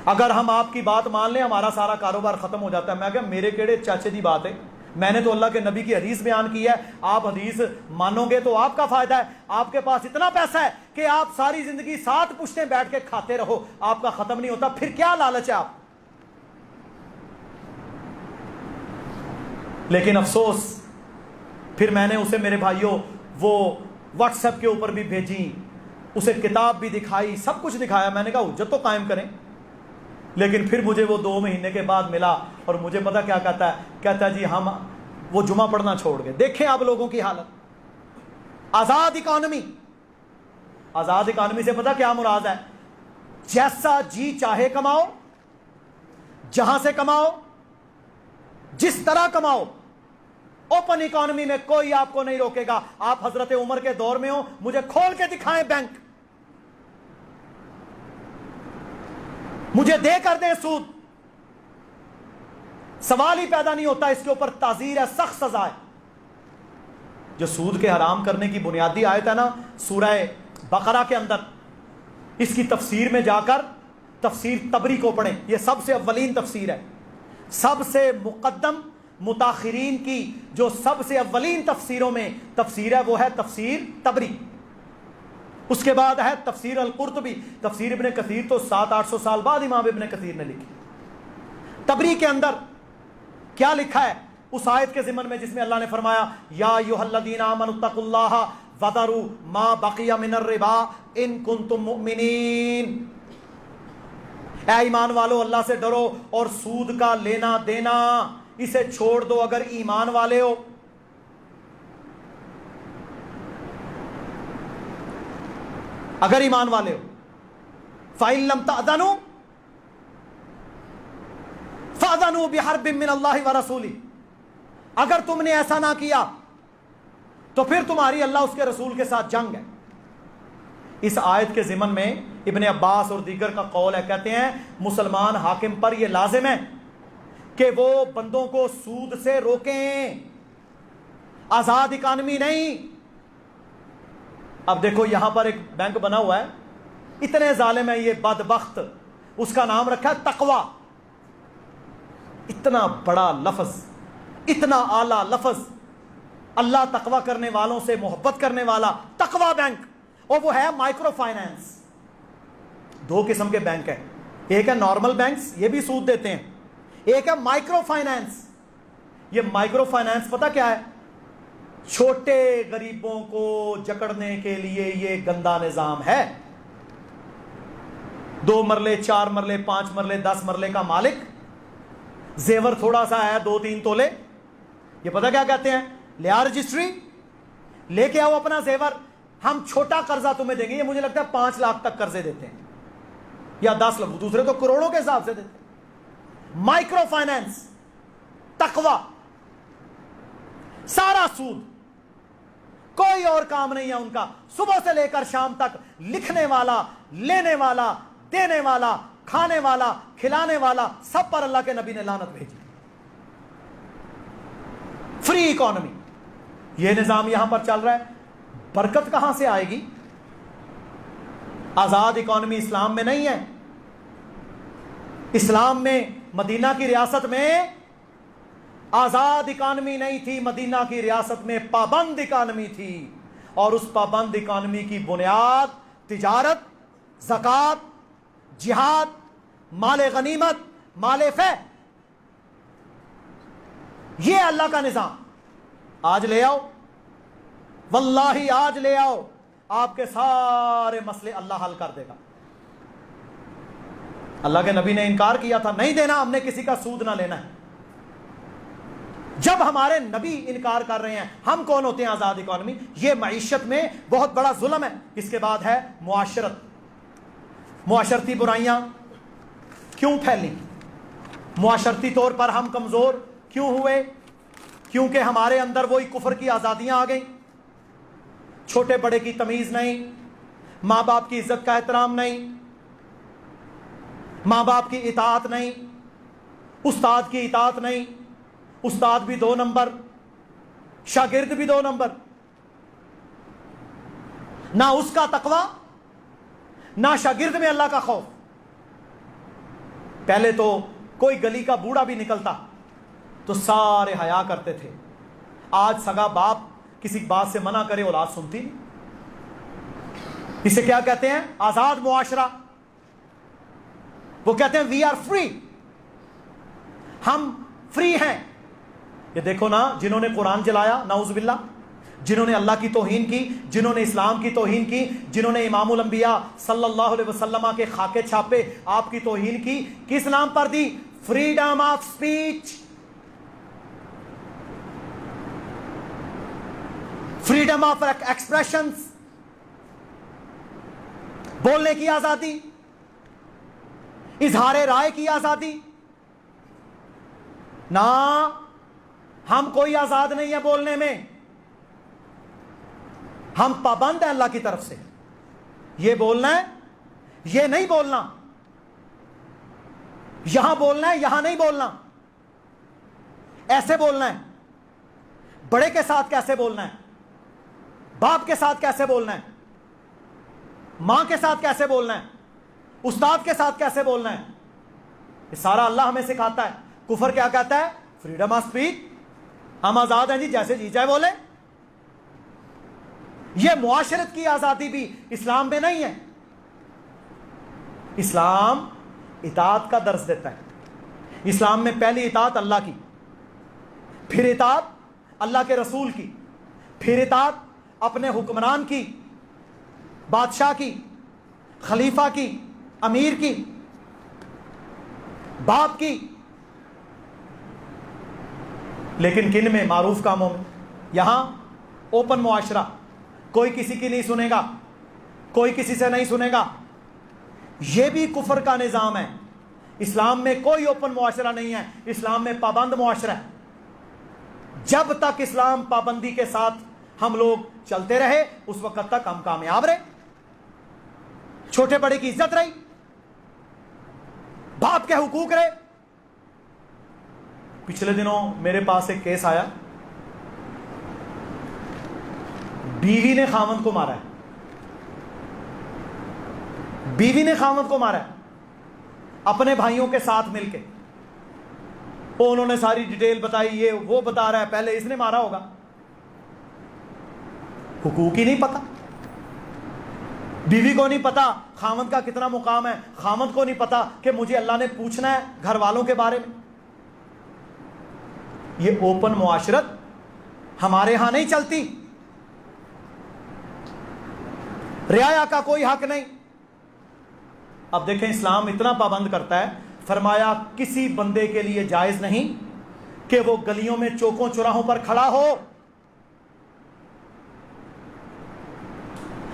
اگر ہم آپ کی بات مان لیں ہمارا سارا کاروبار ختم ہو جاتا ہے۔ میں کہا میرے کیڑے چاچے دی بات ہے، میں نے تو اللہ کے نبی کی حدیث بیان کی ہے، آپ حدیث مانو گے تو آپ کا فائدہ ہے، آپ کے پاس اتنا پیسہ ہے کہ آپ ساری زندگی 7 پشتیں بیٹھ کے کھاتے رہو، آپ کا ختم نہیں ہوتا، پھر کیا لالچ ہے آپ؟ لیکن افسوس، پھر میں نے اسے میرے بھائیوں وہ واٹس ایپ کے اوپر بھی بھیجی، اسے کتاب بھی دکھائی، سب کچھ دکھایا، میں نے کہا حجت تو قائم کریں۔ لیکن پھر مجھے وہ 2 مہینے کے بعد ملا اور مجھے پتا کیا کہتا ہے؟ کہتا ہے جی ہم وہ جمعہ پڑھنا چھوڑ گئے۔ دیکھیں آپ لوگوں کی حالت۔ آزاد اکانومی، آزاد اکانومی سے پتا کیا مراد ہے؟ جیسا جی چاہے کماؤ، جہاں سے کماؤ، جس طرح کماؤ۔ اوپن اکانومی میں کوئی آپ کو نہیں روکے گا۔ آپ حضرت عمر کے دور میں ہو، مجھے کھول کے دکھائیں بینک، مجھے دے کر دیں سود. سوال ہی پیدا نہیں ہوتا. اس کے اوپر تعزیر ہے, سخت سزا ہے. جو سود کے حرام کرنے کی بنیادی آیت ہے نا سورہ بقرہ کے اندر, اس کی تفسیر میں جا کر تفسیر طبری کو پڑھیں. یہ سب سے اولین تفسیر ہے, سب سے مقدم متاخرین کی جو سب سے اولین تفسیروں میں تفسیر ہے وہ ہے تفسیر طبری. اس کے بعد ہے تفسیر القرطبی. تفسیر ابن کثیر تو 700-800 سال بعد امام ابن کثیر نے لکھی. طبری کے اندر کیا لکھا ہے اس آیت کے ضمن میں جس میں اللہ نے فرمایا یا ایھا الذین آمنوا اتقوا اللہ وذروا ما بقی من الربا ان کنتم مؤمنین. اے ایمان والو اللہ سے ڈرو اور سود کا لینا دینا اسے چھوڑ دو اگر ایمان والے ہو. اگر ایمان والے ہو. فَإِن لَمْ تَأْذَنُوا فَأْذَنُوا بِحَرْبٍ مِّنَ اللَّهِ وَرَسُولِهِ. اگر تم نے ایسا نہ کیا تو پھر تمہاری اللہ اس کے رسول کے ساتھ جنگ ہے. اس آیت کے ضمن میں ابن عباس اور دیگر کا قول ہے, کہتے ہیں مسلمان حاکم پر یہ لازم ہے کہ وہ بندوں کو سود سے روکیں, آزاد اکانومی نہیں. اب دیکھو یہاں پر ایک بینک بنا ہوا ہے, اتنے ظالم ہے یہ بدبخت, اس کا نام رکھا ہے تقوی. اتنا بڑا لفظ, اتنا اعلیٰ لفظ, اللہ تقوی کرنے والوں سے محبت کرنے والا تقوی بینک, اور وہ ہے مائکرو فائنانس. دو قسم کے بینک ہیں, ایک ہے نارمل بینکس یہ بھی سود دیتے ہیں, ایک ہے مائکرو فائنانس. یہ مائکرو فائنانس پتہ کیا ہے؟ چھوٹے غریبوں کو جکڑنے کے لیے یہ گندا نظام ہے. 2 مرلے 4 مرلے 5 مرلے 10 مرلے کا مالک, زیور تھوڑا سا ہے 2-3 تولے, یہ پتہ کیا کہتے ہیں؟ لیا رجسٹری, لے کے آؤ اپنا زیور, ہم چھوٹا قرضہ تمہیں دیں گے. یہ مجھے لگتا ہے 5 لاکھ تک قرضے دیتے ہیں یا 10 لاکھ, دوسرے تو کروڑوں کے حساب سے دیتے ہیں. مائکرو فائنانس, تقوی, سارا سود, کوئی اور کام نہیں ہے ان کا. صبح سے لے کر شام تک لکھنے والا, لینے والا, دینے والا, کھانے والا, کھلانے والا, سب پر اللہ کے نبی نے لعنت بھیجی. فری اکانومی, یہ نظام یہاں پر چل رہا ہے. برکت کہاں سے آئے گی؟ آزاد اکانومی اسلام میں نہیں ہے. اسلام میں مدینہ کی ریاست میں آزاد اکانومی نہیں تھی, مدینہ کی ریاست میں پابند اکانومی تھی, اور اس پابند اکانومی کی بنیاد تجارت, زکوٰۃ, جہاد, مال غنیمت, مال فے, یہ اللہ کا نظام. آج لے آؤ, واللہ آج لے آؤ, آپ کے سارے مسئلے اللہ حل کر دے گا. اللہ کے نبی نے انکار کیا تھا, نہیں دینا, ہم نے کسی کا سود نہ لینا ہے. جب ہمارے نبی انکار کر رہے ہیں, ہم کون ہوتے ہیں آزاد اکانومی؟ یہ معیشت میں بہت بڑا ظلم ہے. اس کے بعد ہے معاشرت. معاشرتی برائیاں کیوں پھیلی؟ معاشرتی طور پر ہم کمزور کیوں ہوئے؟ کیونکہ ہمارے اندر وہی کفر کی آزادیاں آ گئیں. چھوٹے بڑے کی تمیز نہیں, ماں باپ کی عزت کا احترام نہیں, ماں باپ کی اطاعت نہیں, استاد کی اطاعت نہیں. استاد بھی 2 نمبر, شاگرد بھی 2 نمبر. نہ اس کا تقوی, نہ شاگرد میں اللہ کا خوف. پہلے تو کوئی گلی کا بوڑھا بھی نکلتا تو سارے حیا کرتے تھے. آج سگا باپ کسی بات سے منع کرے اولاد سنتی نہیں. اسے کیا کہتے ہیں؟ آزاد معاشرہ. وہ کہتے ہیں وی آر فری, ہم فری ہیں. یہ دیکھو نا, جنہوں نے قرآن جلایا نعوذ باللہ, جنہوں نے اللہ کی توہین کی, جنہوں نے اسلام کی توہین کی, جنہوں نے امام الانبیاء صلی اللہ علیہ وسلم کے خاکے چھاپے, آپ کی توہین کی, کس نام پر دی؟ Freedom of speech, freedom of expressions, بولنے کی آزادی, اظہار رائے کی آزادی. نہ, ہم کوئی آزاد نہیں ہے بولنے میں, ہم پابند ہیں اللہ کی طرف سے. یہ بولنا ہے, یہ نہیں بولنا. یہاں بولنا ہے، یہاں نہیں بولنا، ایسے بولنا ہے، بڑے کے ساتھ کیسے بولنا ہے، باپ کے ساتھ کیسے بولنا ہے، ماں کے ساتھ کیسے بولنا ہے، استاد کے ساتھ کیسے بولنا ہے، یہ سارا اللہ ہمیں سکھاتا ہے۔ کفر کیا کہتا ہے؟ فریڈم آف اسپیچ، ہم آزاد ہیں جی، جیسے جی چاہے بولے۔ یہ معاشرت کی آزادی بھی اسلام میں نہیں ہے۔ اسلام اطاعت کا درس دیتا ہے۔ اسلام میں پہلی اطاعت اللہ کی، پھر اطاعت اللہ کے رسول کی، پھر اطاعت اپنے حکمران کی، بادشاہ کی، خلیفہ کی، امیر کی، باپ کی۔ لیکن کن میں؟ معروف کاموں میں۔ یہاں اوپن معاشرہ، کوئی کسی کی نہیں سنے گا، کوئی کسی سے نہیں سنے گا۔ یہ بھی کفر کا نظام ہے۔ اسلام میں کوئی اوپن معاشرہ نہیں ہے، اسلام میں پابند معاشرہ ہے۔ جب تک اسلام پابندی کے ساتھ ہم لوگ چلتے رہے اس وقت تک ہم کامیاب رہے، چھوٹے بڑے کی عزت رہی، باپ کے حقوق رہے۔ پچھلے دنوں میرے پاس ایک کیس آیا، بیوی نے خاوند کو مارا ہے، بیوی نے خاوند کو مارا ہے اپنے بھائیوں کے ساتھ مل کے۔ وہ انہوں نے ساری ڈیٹیل بتائی، یہ وہ بتا رہا ہے پہلے اس نے مارا ہوگا۔ حقوق ہی نہیں پتا، بیوی کو نہیں پتا خاوند کا کتنا مقام ہے، خاوند کو نہیں پتا کہ مجھے اللہ نے پوچھنا ہے گھر والوں کے بارے میں۔ یہ اوپن معاشرت ہمارے ہاں نہیں چلتی۔ رعایا کا کوئی حق نہیں۔ اب دیکھیں اسلام اتنا پابند کرتا ہے، فرمایا کسی بندے کے لیے جائز نہیں کہ وہ گلیوں میں چوکوں چوراہوں پر کھڑا ہو،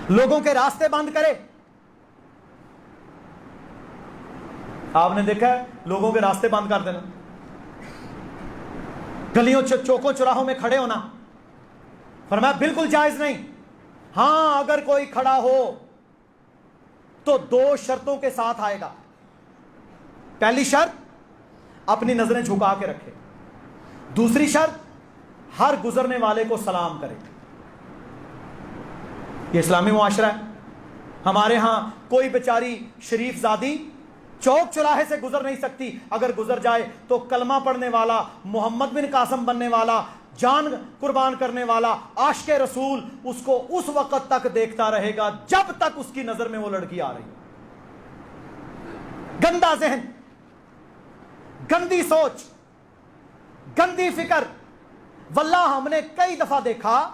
لوگوں کے راستے بند کرے۔ آپ نے دیکھا ہے لوگوں کے راستے بند کر دینا، گلیوں چوکوں چوراہوں میں کھڑے ہونا، فرمایا بالکل جائز نہیں۔ ہاں اگر کوئی کھڑا ہو تو دو شرطوں کے ساتھ آئے گا۔ پہلی شرط اپنی نظریں جھکا کے رکھے، دوسری شرط ہر گزرنے والے کو سلام کرے۔ یہ اسلامی معاشرہ ہے۔ ہمارے ہاں کوئی بیچاری شریف زادی چوک چوراہے سے گزر نہیں سکتی، اگر گزر جائے تو کلمہ پڑھنے والا، محمد بن قاسم بننے والا، جان قربان کرنے والا، عاشق رسول اس کو اس وقت تک دیکھتا رہے گا جب تک اس کی نظر میں وہ لڑکی آ رہی۔ گندا ذہن، گندی سوچ، گندی فکر۔ واللہ ہم نے کئی دفعہ دیکھا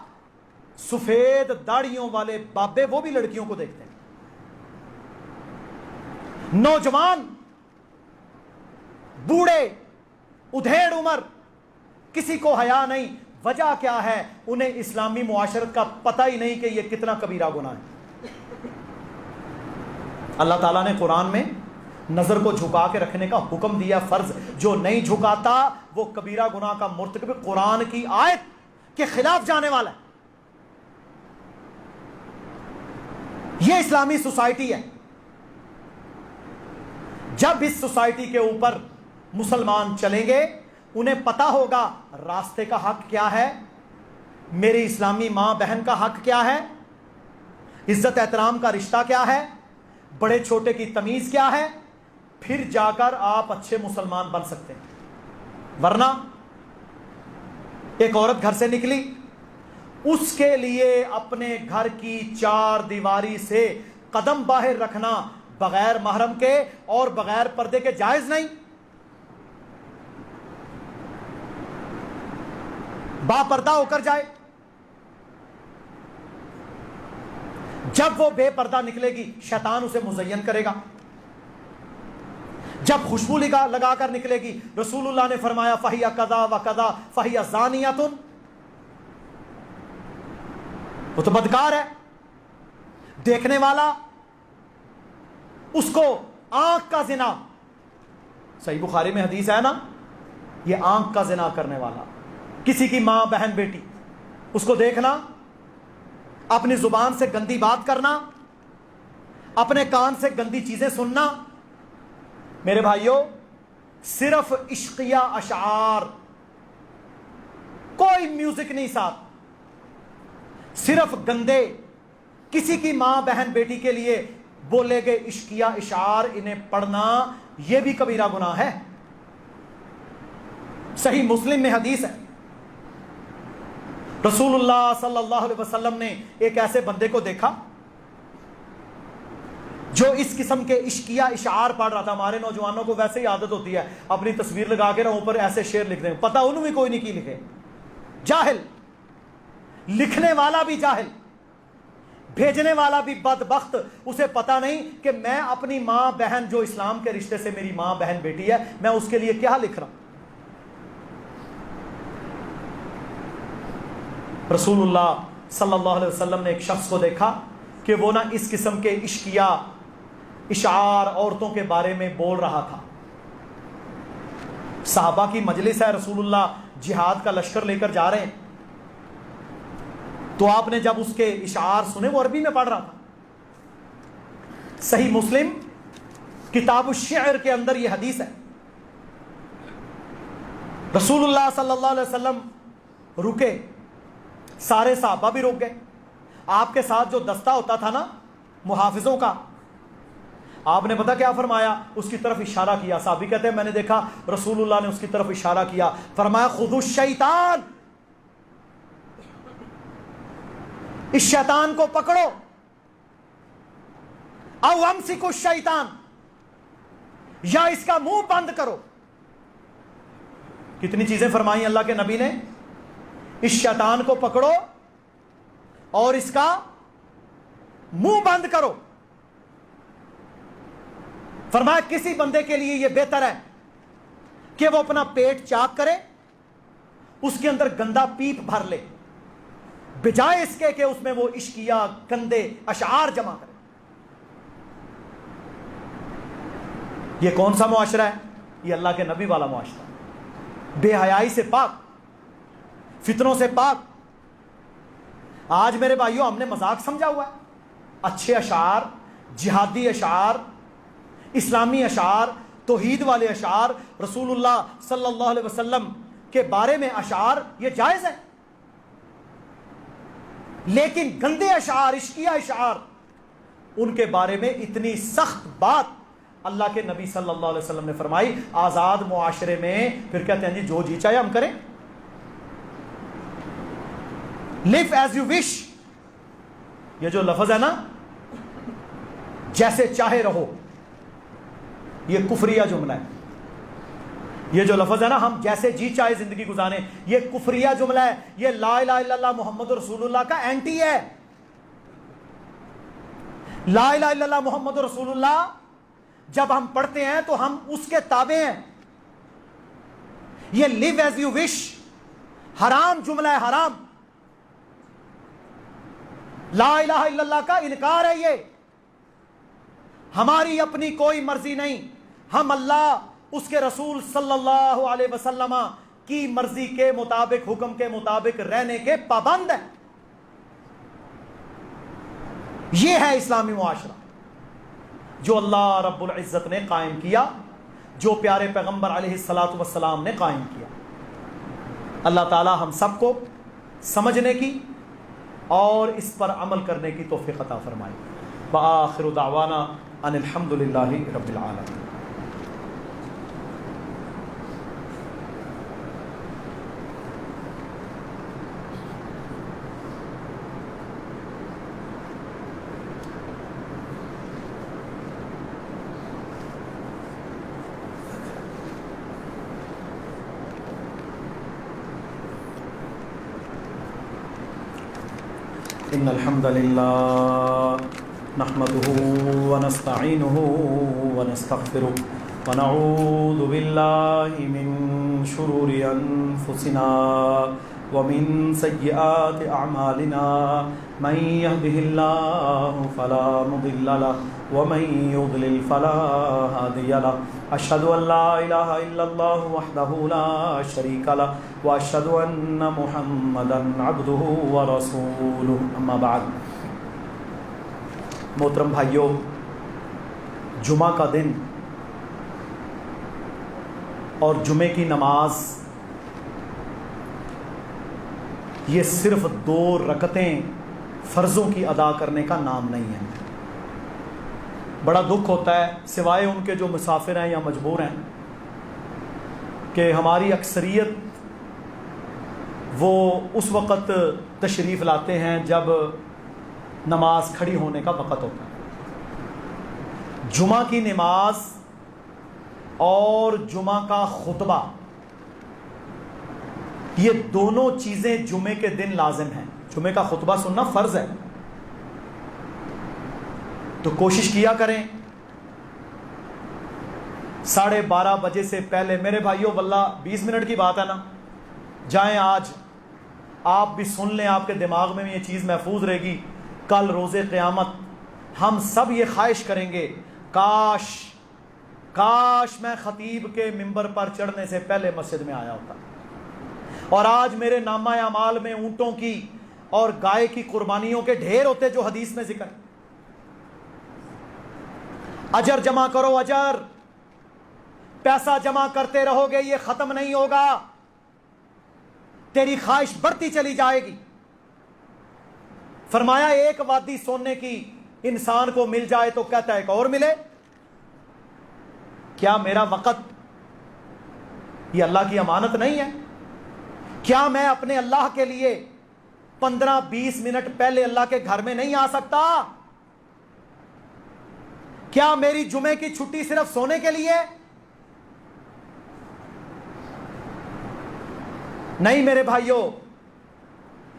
سفید داڑھیوں والے بابے وہ بھی لڑکیوں کو دیکھتے ہیں۔ نوجوان، بوڑھے، ادھیڑ عمر، کسی کو حیا نہیں۔ وجہ کیا ہے؟ انہیں اسلامی معاشرت کا پتہ ہی نہیں کہ یہ کتنا کبیرہ گناہ ہے۔ اللہ تعالیٰ نے قرآن میں نظر کو جھکا کے رکھنے کا حکم دیا، فرض۔ جو نہیں جھکاتا وہ کبیرہ گناہ کا مرتکب، قرآن کی آیت کے خلاف جانے والا ہے۔ یہ اسلامی سوسائٹی ہے۔ جب اس سوسائٹی کے اوپر مسلمان چلیں گے انہیں پتا ہوگا راستے کا حق کیا ہے، میری اسلامی ماں بہن کا حق کیا ہے، عزت احترام کا رشتہ کیا ہے، بڑے چھوٹے کی تمیز کیا ہے، پھر جا کر آپ اچھے مسلمان بن سکتے ہیں۔ ورنہ ایک عورت گھر سے نکلی، اس کے لیے اپنے گھر کی چار دیواری سے قدم باہر رکھنا بغیر محرم کے اور بغیر پردے کے جائز نہیں۔ با پردہ ہو کر جائے۔ جب وہ بے پردہ نکلے گی شیطان اسے مزین کرے گا۔ جب خوشبو لگا کر نکلے گی، رسول اللہ نے فرمایا فہی کذا و کذا فہی زانیۃ، وہ تو بدکار ہے۔ دیکھنے والا اس کو آنکھ کا زنا، صحیح بخاری میں حدیث ہے نا، یہ آنکھ کا زنا کرنے والا، کسی کی ماں بہن بیٹی اس کو دیکھنا، اپنی زبان سے گندی بات کرنا، اپنے کان سے گندی چیزیں سننا۔ میرے بھائیوں، صرف عشقیہ اشعار، کوئی میوزک نہیں ساتھ، صرف گندے کسی کی ماں بہن بیٹی کے لیے بولے گئے عشقیہ اشعار انہیں پڑھنا، یہ بھی کبیرہ گناہ ہے۔ صحیح مسلم میں حدیث ہے، رسول اللہ صلی اللہ علیہ وسلم نے ایک ایسے بندے کو دیکھا جو اس قسم کے عشقیہ اشعار پڑھ رہا تھا۔ ہمارے نوجوانوں کو ویسے ہی عادت ہوتی ہے اپنی تصویر لگا کے اوپر ایسے شعر لکھ دیں، پتہ انہوں بھی کوئی نہیں کی لکھے، جاہل، لکھنے والا بھی جاہل، بھیجنے والا بھی بدبخت، اسے پتہ نہیں کہ میں اپنی ماں بہن جو اسلام کے رشتے سے میری ماں بہن بیٹی ہے، میں اس کے لیے کیا لکھ رہا ہوں۔ رسول اللہ صلی اللہ علیہ وسلم نے ایک شخص کو دیکھا کہ وہ نہ اس قسم کے عشقیہ اشعار عورتوں کے بارے میں بول رہا تھا۔ صحابہ کی مجلس ہے، رسول اللہ جہاد کا لشکر لے کر جا رہے ہیں، تو آپ نے جب اس کے اشعار سنے، وہ عربی میں پڑھ رہا تھا۔ صحیح مسلم کتاب الشعر کے اندر یہ حدیث ہے، رسول اللہ صلی اللہ علیہ وسلم رکے، سارے صحابہ بھی رک گئے، آپ کے ساتھ جو دستہ ہوتا تھا نا محافظوں کا، آپ نے پتہ کیا فرمایا؟ اس کی طرف اشارہ کیا۔ صحابی کہتے ہیں میں نے دیکھا رسول اللہ نے اس کی طرف اشارہ کیا، فرمایا خذوا الشیطان، اس شیطان کو پکڑو، او امسکوا الشیطان، یا اس کا منہ بند کرو۔ کتنی چیزیں فرمائی اللہ کے نبی نے، اس شیطان کو پکڑو اور اس کا منہ بند کرو۔ فرمایا کسی بندے کے لیے یہ بہتر ہے کہ وہ اپنا پیٹ چاک کرے، اس کے اندر گندا پیپ بھر لے، بجائے اس کے کہ اس میں وہ عشقیہ گندے اشعار جمع کرے۔ یہ کون سا معاشرہ ہے؟ یہ اللہ کے نبی والا معاشرہ، بے حیائی سے پاک، فتنوں سے پاک۔ آج میرے بھائیوں ہم نے مذاق سمجھا ہوا ہے، اچھے اشعار، جہادی اشعار، اسلامی اشعار، توحید والے اشعار، رسول اللہ صلی اللہ علیہ وسلم کے بارے میں اشعار، یہ جائز ہے، لیکن گندے اشعار، عشقیہ اشعار، ان کے بارے میں اتنی سخت بات اللہ کے نبی صلی اللہ علیہ وسلم نے فرمائی۔ آزاد معاشرے میں پھر کہتے ہیں جی جو جی چاہے ہم کریں، live as you wish، یہ جو لفظ ہے نا جیسے چاہے رہو، یہ کفریہ جملہ ہے۔ یہ جو لفظ ہے نا ہم جیسے جی چاہے زندگی گزاریں، یہ کفریہ جملہ ہے، یہ لا الہ الا اللہ محمد رسول اللہ کا اینٹی ہے۔ لا الہ الا اللہ محمد رسول اللہ جب ہم پڑھتے ہیں تو ہم اس کے تابع ہیں۔ یہ live as you wish حرام جملہ ہے، حرام، لا الہ الا اللہ کا انکار ہے۔ یہ ہماری اپنی کوئی مرضی نہیں، ہم اللہ اس کے رسول صلی اللہ علیہ وسلم کی مرضی کے مطابق، حکم کے مطابق رہنے کے پابند ہیں۔ یہ ہے اسلامی معاشرہ جو اللہ رب العزت نے قائم کیا، جو پیارے پیغمبر علیہ الصلاۃ والسلام نے قائم کیا۔ اللہ تعالی ہم سب کو سمجھنے کی اور اس پر عمل کرنے کی توفیق عطا فرمائے۔ وآخر دعوانا ان الحمد للہ رب العالمین۔ ان الحمد للہ نحمده ونستعینه ونستغفره ونعوذ باللہ من شرور انفسنا ومن سیئات اعمالنا من يهده اللہ فلا مضل له ومن يضلل فلا هادی له اشهد ان لا الہ الا اللہ وحدہ لا شریک له واشهد ان محمدا عبدہ ورسولہ اما بعد۔ محترم بھائیوں، جمعہ کا دن اور جمعے کی نماز یہ صرف 2 رکعتیں فرضوں کی ادا کرنے کا نام نہیں ہے۔ بڑا دکھ ہوتا ہے سوائے ان کے جو مسافر ہیں یا مجبور ہیں کہ ہماری اکثریت وہ اس وقت تشریف لاتے ہیں جب نماز کھڑی ہونے کا وقت ہوتا ہے۔ جمعہ کی نماز اور جمعہ کا خطبہ یہ دونوں چیزیں جمعے کے دن لازم ہیں۔ جمعے کا خطبہ سننا فرض ہے، تو کوشش کیا کریں 12:30 بجے سے پہلے۔ میرے بھائیوں واللہ 20 منٹ کی بات ہے نا، جائیں آج آپ بھی سن لیں، آپ کے دماغ میں یہ چیز محفوظ رہے گی۔ کل روز قیامت ہم سب یہ خواہش کریں گے، کاش میں خطیب کے منبر پر چڑھنے سے پہلے مسجد میں آیا ہوتا، اور آج میرے نامہ اعمال میں اونٹوں کی اور گائے کی قربانیوں کے ڈھیر ہوتے جو حدیث میں ذکر۔ اجر جمع کرو، اجر، پیسہ جمع کرتے رہو گے، یہ ختم نہیں ہوگا، تیری خواہش بڑھتی چلی جائے گی۔ فرمایا ایک وادی سونے کی انسان کو مل جائے تو کہتا ہے ایک اور ملے۔ کیا میرا وقت یہ اللہ کی امانت نہیں ہے؟ کیا میں اپنے اللہ کے لیے 15-20 منٹ پہلے اللہ کے گھر میں نہیں آ سکتا؟ کیا میری جمعے کی چھٹی صرف سونے کے لیے؟ نہیں میرے بھائیوں،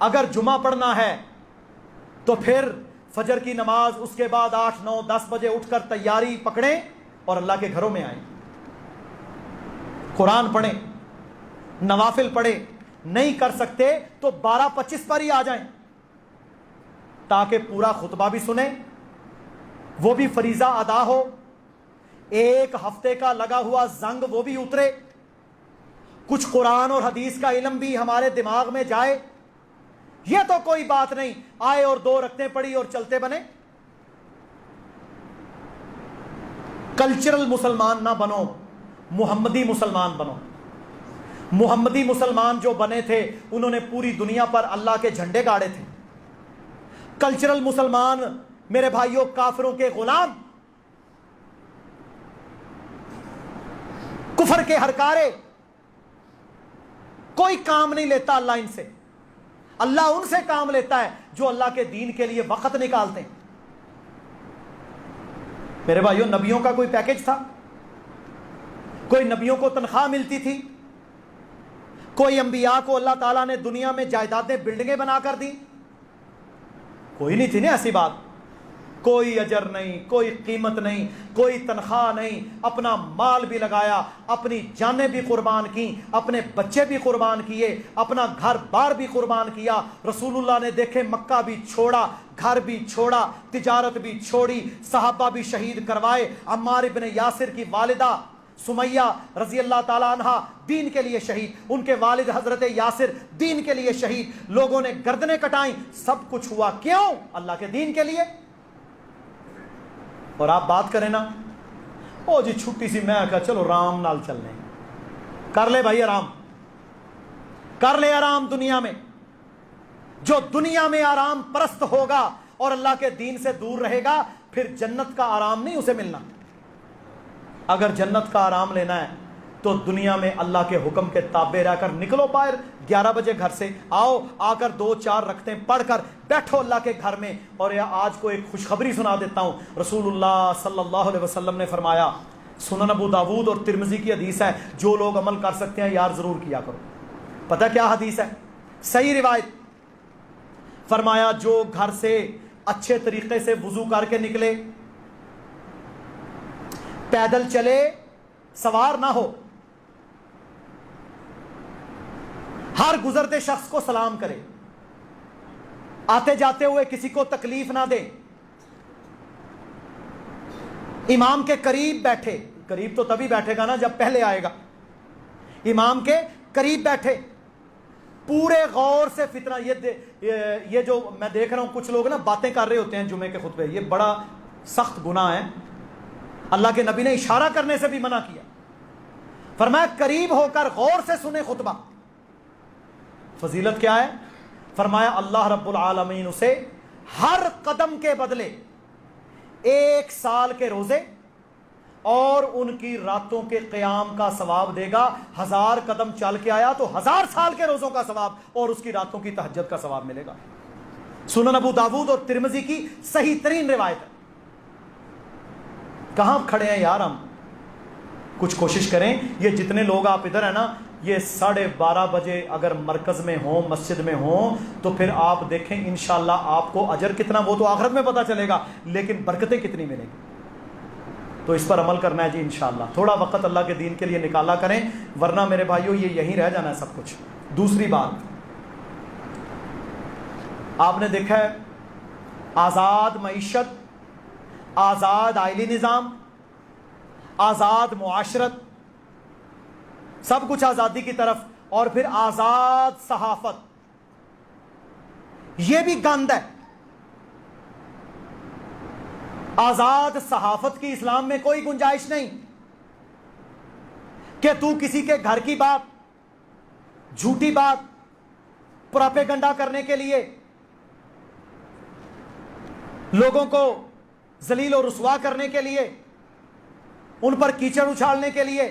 اگر جمعہ پڑھنا ہے تو پھر فجر کی نماز، اس کے بعد 8, 9, 10 بجے اٹھ کر تیاری پکڑیں اور اللہ کے گھروں میں آئیں، قرآن پڑھیں، نوافل پڑھیں۔ نہیں کر سکتے تو 12:25 پر ہی آ جائیں تاکہ پورا خطبہ بھی سنیں، وہ بھی فریضہ ادا ہو، ایک ہفتے کا لگا ہوا زنگ وہ بھی اترے، کچھ قرآن اور حدیث کا علم بھی ہمارے دماغ میں جائے۔ یہ تو کوئی بات نہیں آئے اور 2 رکعتیں پڑھی اور چلتے بنے۔ کلچرل مسلمان نہ بنو، محمدی مسلمان بنو۔ محمدی مسلمان جو بنے تھے انہوں نے پوری دنیا پر اللہ کے جھنڈے گاڑے تھے۔ کلچرل مسلمان میرے بھائیوں کافروں کے غلام، کفر کے ہرکارے، کوئی کام نہیں لیتا اللہ ان سے۔ اللہ ان سے کام لیتا ہے جو اللہ کے دین کے لیے وقت نکالتے ہیں۔ میرے بھائیوں نبیوں کا کوئی پیکج تھا؟ کوئی نبیوں کو تنخواہ ملتی تھی؟ کوئی انبیاء کو اللہ تعالیٰ نے دنیا میں جائیدادیں بلڈنگیں بنا کر دی؟ کوئی نہیں تھی نا ایسی بات۔ کوئی اجر نہیں، کوئی قیمت نہیں، کوئی تنخواہ نہیں، اپنا مال بھی لگایا، اپنی جانیں بھی قربان کی، اپنے بچے بھی قربان کیے، اپنا گھر بار بھی قربان کیا۔ رسول اللہ نے دیکھے مکہ بھی چھوڑا، گھر بھی چھوڑا، تجارت بھی چھوڑی، صحابہ بھی شہید کروائے۔ عمار ابن یاسر کی والدہ سمیہ رضی اللہ تعالیٰ عنہ دین کے لیے شہید، ان کے والد حضرت یاسر دین کے لیے شہید، لوگوں نے گردنیں کٹائیں، سب کچھ ہوا کیوں؟ اللہ کے دین کے لیے۔ اور آپ بات کریں نا، او جی چھٹی سی، میں کہا چلو رام نال چل لیں، کر لے بھائی آرام، کر لے آرام دنیا میں۔ جو دنیا میں آرام پرست ہوگا اور اللہ کے دین سے دور رہے گا، پھر جنت کا آرام نہیں اسے ملنا۔ اگر جنت کا آرام لینا ہے تو دنیا میں اللہ کے حکم کے تابع رہ کر نکلو باہر، 11 بجے گھر سے آؤ، آ کر 2-4 رکعتیں پڑھ کر بیٹھو اللہ کے گھر میں۔ اور آج کو ایک خوشخبری سنا دیتا ہوں، رسول اللہ صلی اللہ علیہ وسلم نے فرمایا، سنن ابو داود اور ترمذی کی حدیث ہے، جو لوگ عمل کر سکتے ہیں یار ضرور کیا کرو۔ پتہ کیا حدیث ہے؟ صحیح روایت، فرمایا جو گھر سے اچھے طریقے سے وضو کر کے نکلے، پیدل چلے، سوار نہ ہو، ہر گزرتے شخص کو سلام کرے، آتے جاتے ہوئے کسی کو تکلیف نہ دے، امام کے قریب بیٹھے، قریب تو تبھی بیٹھے گا نا جب پہلے آئے گا، امام کے قریب بیٹھے، پورے غور سے فتنہ، یہ جو میں دیکھ رہا ہوں کچھ لوگ نا باتیں کر رہے ہوتے ہیں جمعے کے خطبے، یہ بڑا سخت گناہ ہے، اللہ کے نبی نے اشارہ کرنے سے بھی منع کیا۔ فرمایا قریب ہو کر غور سے سنے خطبہ. فضیلت کیا ہے؟ فرمایا اللہ رب العالمین اسے ہر قدم کے بدلے 1 سال کے روزے اور ان کی راتوں کے قیام کا ثواب دے گا. 1000 قدم چل کے آیا تو 1000 سال کے روزوں کا ثواب اور اس کی راتوں کی تہجد کا ثواب ملے گا. سنن ابو داود اور ترمذی کی صحیح ترین روایت ہے. کہاں کھڑے ہیں یار ہم؟ کچھ کوشش کریں. یہ جتنے لوگ آپ ادھر ہیں نا، یہ 12:30 بجے اگر مرکز میں ہوں، مسجد میں ہوں، تو پھر آپ دیکھیں انشاءاللہ آپ کو اجر کتنا وہ تو آخرت میں پتہ چلے گا، لیکن برکتیں کتنی ملیں گی. تو اس پر عمل کرنا ہے جی انشاءاللہ. تھوڑا وقت اللہ کے دین کے لیے نکالا کریں، ورنہ میرے بھائیوں یہ یہیں رہ جانا ہے سب کچھ. دوسری بات آپ نے دیکھا ہے، آزاد معیشت، آزاد آئلی نظام، آزاد معاشرت، سب کچھ آزادی کی طرف، اور پھر آزاد صحافت، یہ بھی گند ہے. آزاد صحافت کی اسلام میں کوئی گنجائش نہیں کہ تو کسی کے گھر کی بات، جھوٹی بات، پروپیگنڈا کرنے کے لیے، لوگوں کو ذلیل و رسوا کرنے کے لیے، ان پر کیچڑ اچھالنے کے لیے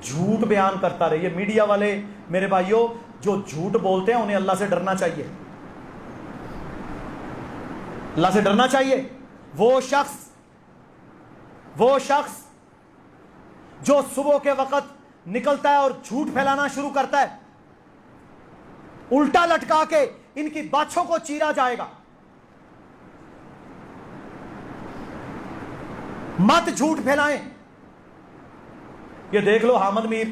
جھوٹ بیان کرتا رہے. یہ میڈیا والے میرے بھائیوں جو جھوٹ بولتے ہیں انہیں اللہ سے ڈرنا چاہیے، اللہ سے ڈرنا چاہیے. وہ شخص جو صبح کے وقت نکلتا ہے اور جھوٹ پھیلانا شروع کرتا ہے، الٹا لٹکا کے ان کی باچھوں کو چیرا جائے گا. مت جھوٹ پھیلائیں. یہ دیکھ لو حامد میر،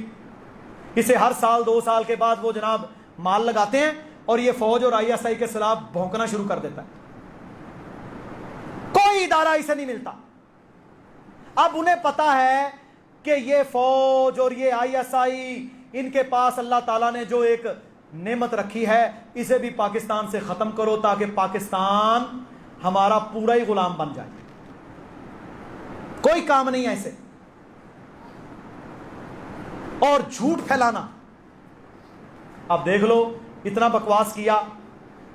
اسے ہر سال 2 سال کے بعد وہ جناب مال لگاتے ہیں اور یہ فوج اور ISI کے خلاف بھونکنا شروع کر دیتا ہے. کوئی ادارہ اسے نہیں ملتا. اب انہیں پتا ہے کہ یہ فوج اور یہ ISI، ان کے پاس اللہ تعالیٰ نے جو ایک نعمت رکھی ہے، اسے بھی پاکستان سے ختم کرو تاکہ پاکستان ہمارا پورا ہی غلام بن جائے. کوئی کام نہیں ہے اسے. اور جھوٹ پھیلانا، اب دیکھ لو اتنا بکواس کیا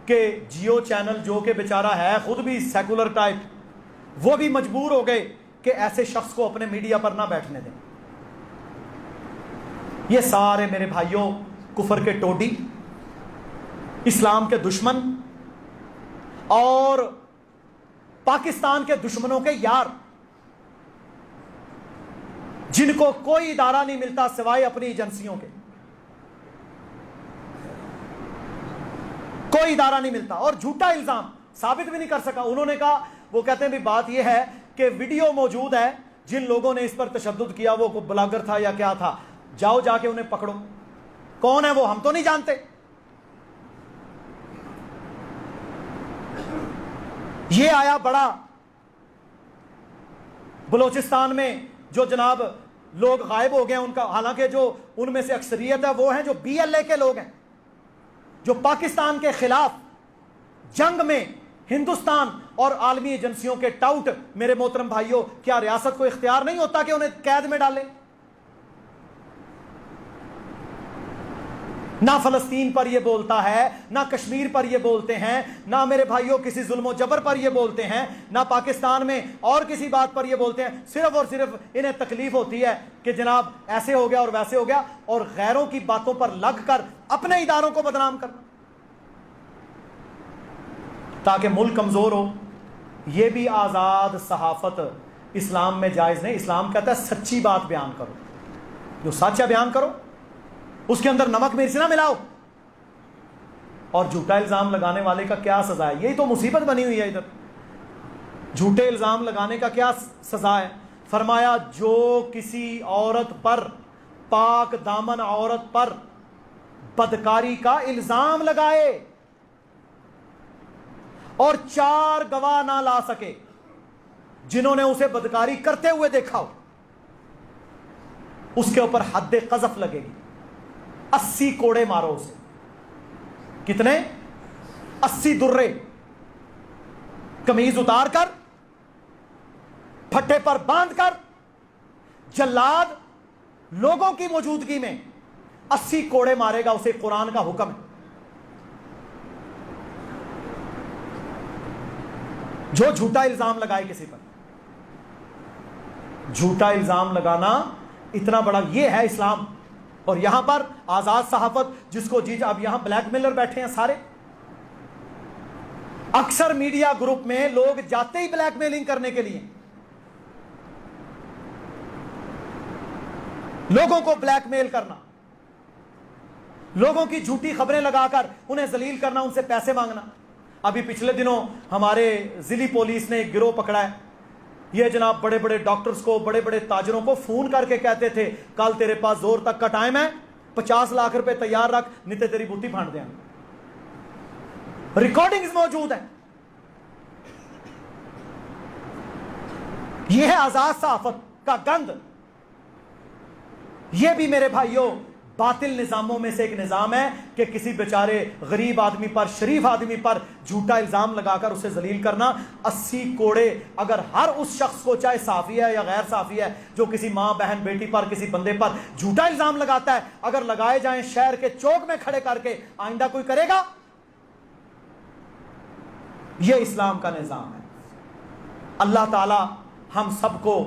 کہ جیو چینل جو کہ بیچارہ ہے خود بھی سیکولر ٹائپ، وہ بھی مجبور ہو گئے کہ ایسے شخص کو اپنے میڈیا پر نہ بیٹھنے دیں. یہ سارے میرے بھائیوں کفر کے ٹوڈی، اسلام کے دشمن اور پاکستان کے دشمنوں کے یار، جن کو کوئی ادارہ نہیں ملتا سوائے اپنی ایجنسیوں کے. کوئی ادارہ نہیں ملتا. اور جھوٹا الزام ثابت بھی نہیں کر سکا. انہوں نے کہا، وہ کہتے ہیں بھی بات یہ ہے کہ ویڈیو موجود ہے، جن لوگوں نے اس پر تشدد کیا وہ بلاگر تھا یا کیا تھا، جاؤ جا کے انہیں پکڑو. کون ہے وہ؟ ہم تو نہیں جانتے. یہ آیا بڑا بلوچستان میں جو جناب لوگ غائب ہو گئے ان کا، حالانکہ جو ان میں سے اکثریت ہے وہ ہیں جو BLA کے لوگ ہیں، جو پاکستان کے خلاف جنگ میں ہندوستان اور عالمی ایجنسیوں کے ٹاؤٹ. میرے محترم بھائیوں، کیا ریاست کو اختیار نہیں ہوتا کہ انہیں قید میں ڈالے؟ نہ فلسطین پر یہ بولتا ہے، نہ کشمیر پر یہ بولتے ہیں، نہ میرے بھائیوں کسی ظلم و جبر پر یہ بولتے ہیں، نہ پاکستان میں اور کسی بات پر یہ بولتے ہیں. صرف اور صرف انہیں تکلیف ہوتی ہے کہ جناب ایسے ہو گیا اور ویسے ہو گیا، اور غیروں کی باتوں پر لگ کر اپنے اداروں کو بدنام کرنا تاکہ ملک کمزور ہو. یہ بھی آزاد صحافت اسلام میں جائز نہیں. اسلام کہتا ہے سچی بات بیان کرو، جو سچ ہے بیان کرو، اس کے اندر نمک مرچ نہ ملاؤ. اور جھوٹا الزام لگانے والے کا کیا سزا ہے؟ یہی تو مصیبت بنی ہوئی ہے ادھر. جھوٹے الزام لگانے کا کیا سزا ہے؟ فرمایا جو کسی عورت پر، پاک دامن عورت پر بدکاری کا الزام لگائے اور 4 گواہ نہ لا سکے جنہوں نے اسے بدکاری کرتے ہوئے دیکھا ہو، اس کے اوپر حد قذف لگے گی. 80 کوڑے مارو اسے. کتنے؟ 80 درے. قمیض اتار کر، پھٹے پر باندھ کر، جلاد لوگوں کی موجودگی میں 80 کوڑے مارے گا، اسے قرآن کا حکم ہے۔ جو جھوٹا الزام لگائے کسی پر، جھوٹا الزام لگانا اتنا بڑا، یہ ہے اسلام۔ اور یہاں پر آزاد صحافت جس کو اب یہاں بلیک میلر بیٹھے ہیں سارے، اکثر میڈیا گروپ میں لوگ جاتے ہی بلیک میلنگ کرنے کے لیے، لوگوں کو بلیک میل کرنا، لوگوں کی جھوٹی خبریں لگا کر انہیں ذلیل کرنا، ان سے پیسے مانگنا۔ ابھی پچھلے دنوں ہمارے ضلعی پولیس نے ایک گروہ پکڑا ہے، یہ جناب بڑے بڑے ڈاکٹرز کو، بڑے بڑے تاجروں کو فون کر کے کہتے تھے کل تیرے پاس زور تک کا ٹائم ہے، 50 لاکھ روپے تیار رکھ، نہیں تے تیری بوٹی پھاڑ دیں۔ ریکارڈنگز موجود ہیں۔ یہ ہے آزاد صحافت کا گند۔ یہ بھی میرے بھائیوں باطل نظاموں میں سے ایک نظام ہے کہ کسی بیچارے غریب آدمی پر، شریف آدمی پر جھوٹا الزام لگا کر اسے ذلیل کرنا۔ 80 کوڑے اگر ہر اس شخص کو، چاہے صحافی ہے یا غیر صحافی ہے، جو کسی ماں بہن بیٹی پر، کسی بندے پر جھوٹا الزام لگاتا ہے، اگر لگائے جائیں شہر کے چوک میں کھڑے کر کے، آئندہ کوئی کرے گا؟ یہ اسلام کا نظام ہے۔ اللہ تعالی ہم سب کو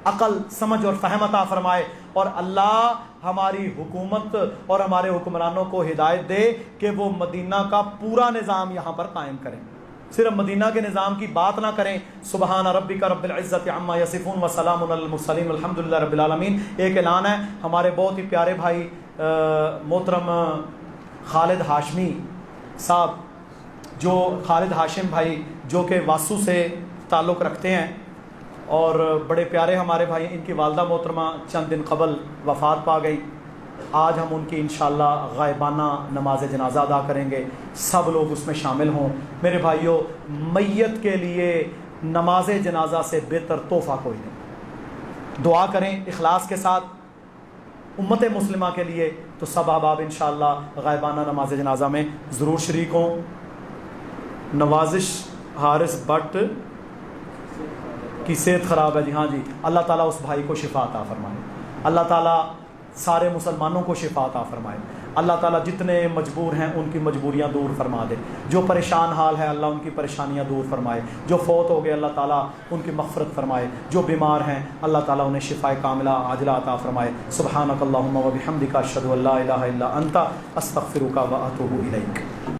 عقل، سمجھ اور فہم عطا فرمائے، اور اللہ ہماری حکومت اور ہمارے حکمرانوں کو ہدایت دے کہ وہ مدینہ کا پورا نظام یہاں پر قائم کریں، صرف مدینہ کے نظام کی بات نہ کریں۔ سبحان ربک رب العزت عما یصفون وسلام علی المرسلین والحمد للہ رب العالمین۔ ایک اعلان ہے، ہمارے بہت ہی پیارے بھائی محترم خالد ہاشمی صاحب، جو خالد ہاشم بھائی جو کہ واسو سے تعلق رکھتے ہیں اور بڑے پیارے ہمارے بھائی، ان کی والدہ محترمہ چند دن قبل وفات پا گئی۔ آج ہم ان کی انشاءاللہ غائبانہ نماز جنازہ ادا کریں گے، سب لوگ اس میں شامل ہوں۔ میرے بھائیوں، میت کے لیے نماز جنازہ سے بہتر تحفہ کوئی نہیں۔ دعا کریں اخلاص کے ساتھ امت مسلمہ کے لیے، تو سب احباب انشاءاللہ غائبانہ نماز جنازہ میں ضرور شریک ہوں۔ نوازش حارث بٹ کی صحت خراب ہے، جی ہاں جی، اللہ تعالیٰ اس بھائی کو شفا عطا فرمائے، اللہ تعالیٰ سارے مسلمانوں کو شفا عطا فرمائے، اللہ تعالیٰ جتنے مجبور ہیں ان کی مجبوریاں دور فرما دے، جو پریشان حال ہے اللہ ان کی پریشانیاں دور فرمائے، جو فوت ہو گئے اللہ تعالیٰ ان کی مغفرت فرمائے، جو بیمار ہیں اللہ تعالیٰ انہیں شفاء کاملہ عاجلہ عطا فرمائے۔ سبحانک اللہم و بحمدک، اشہد ان لا الہ الا انت، استغفرک و اتوب الیک۔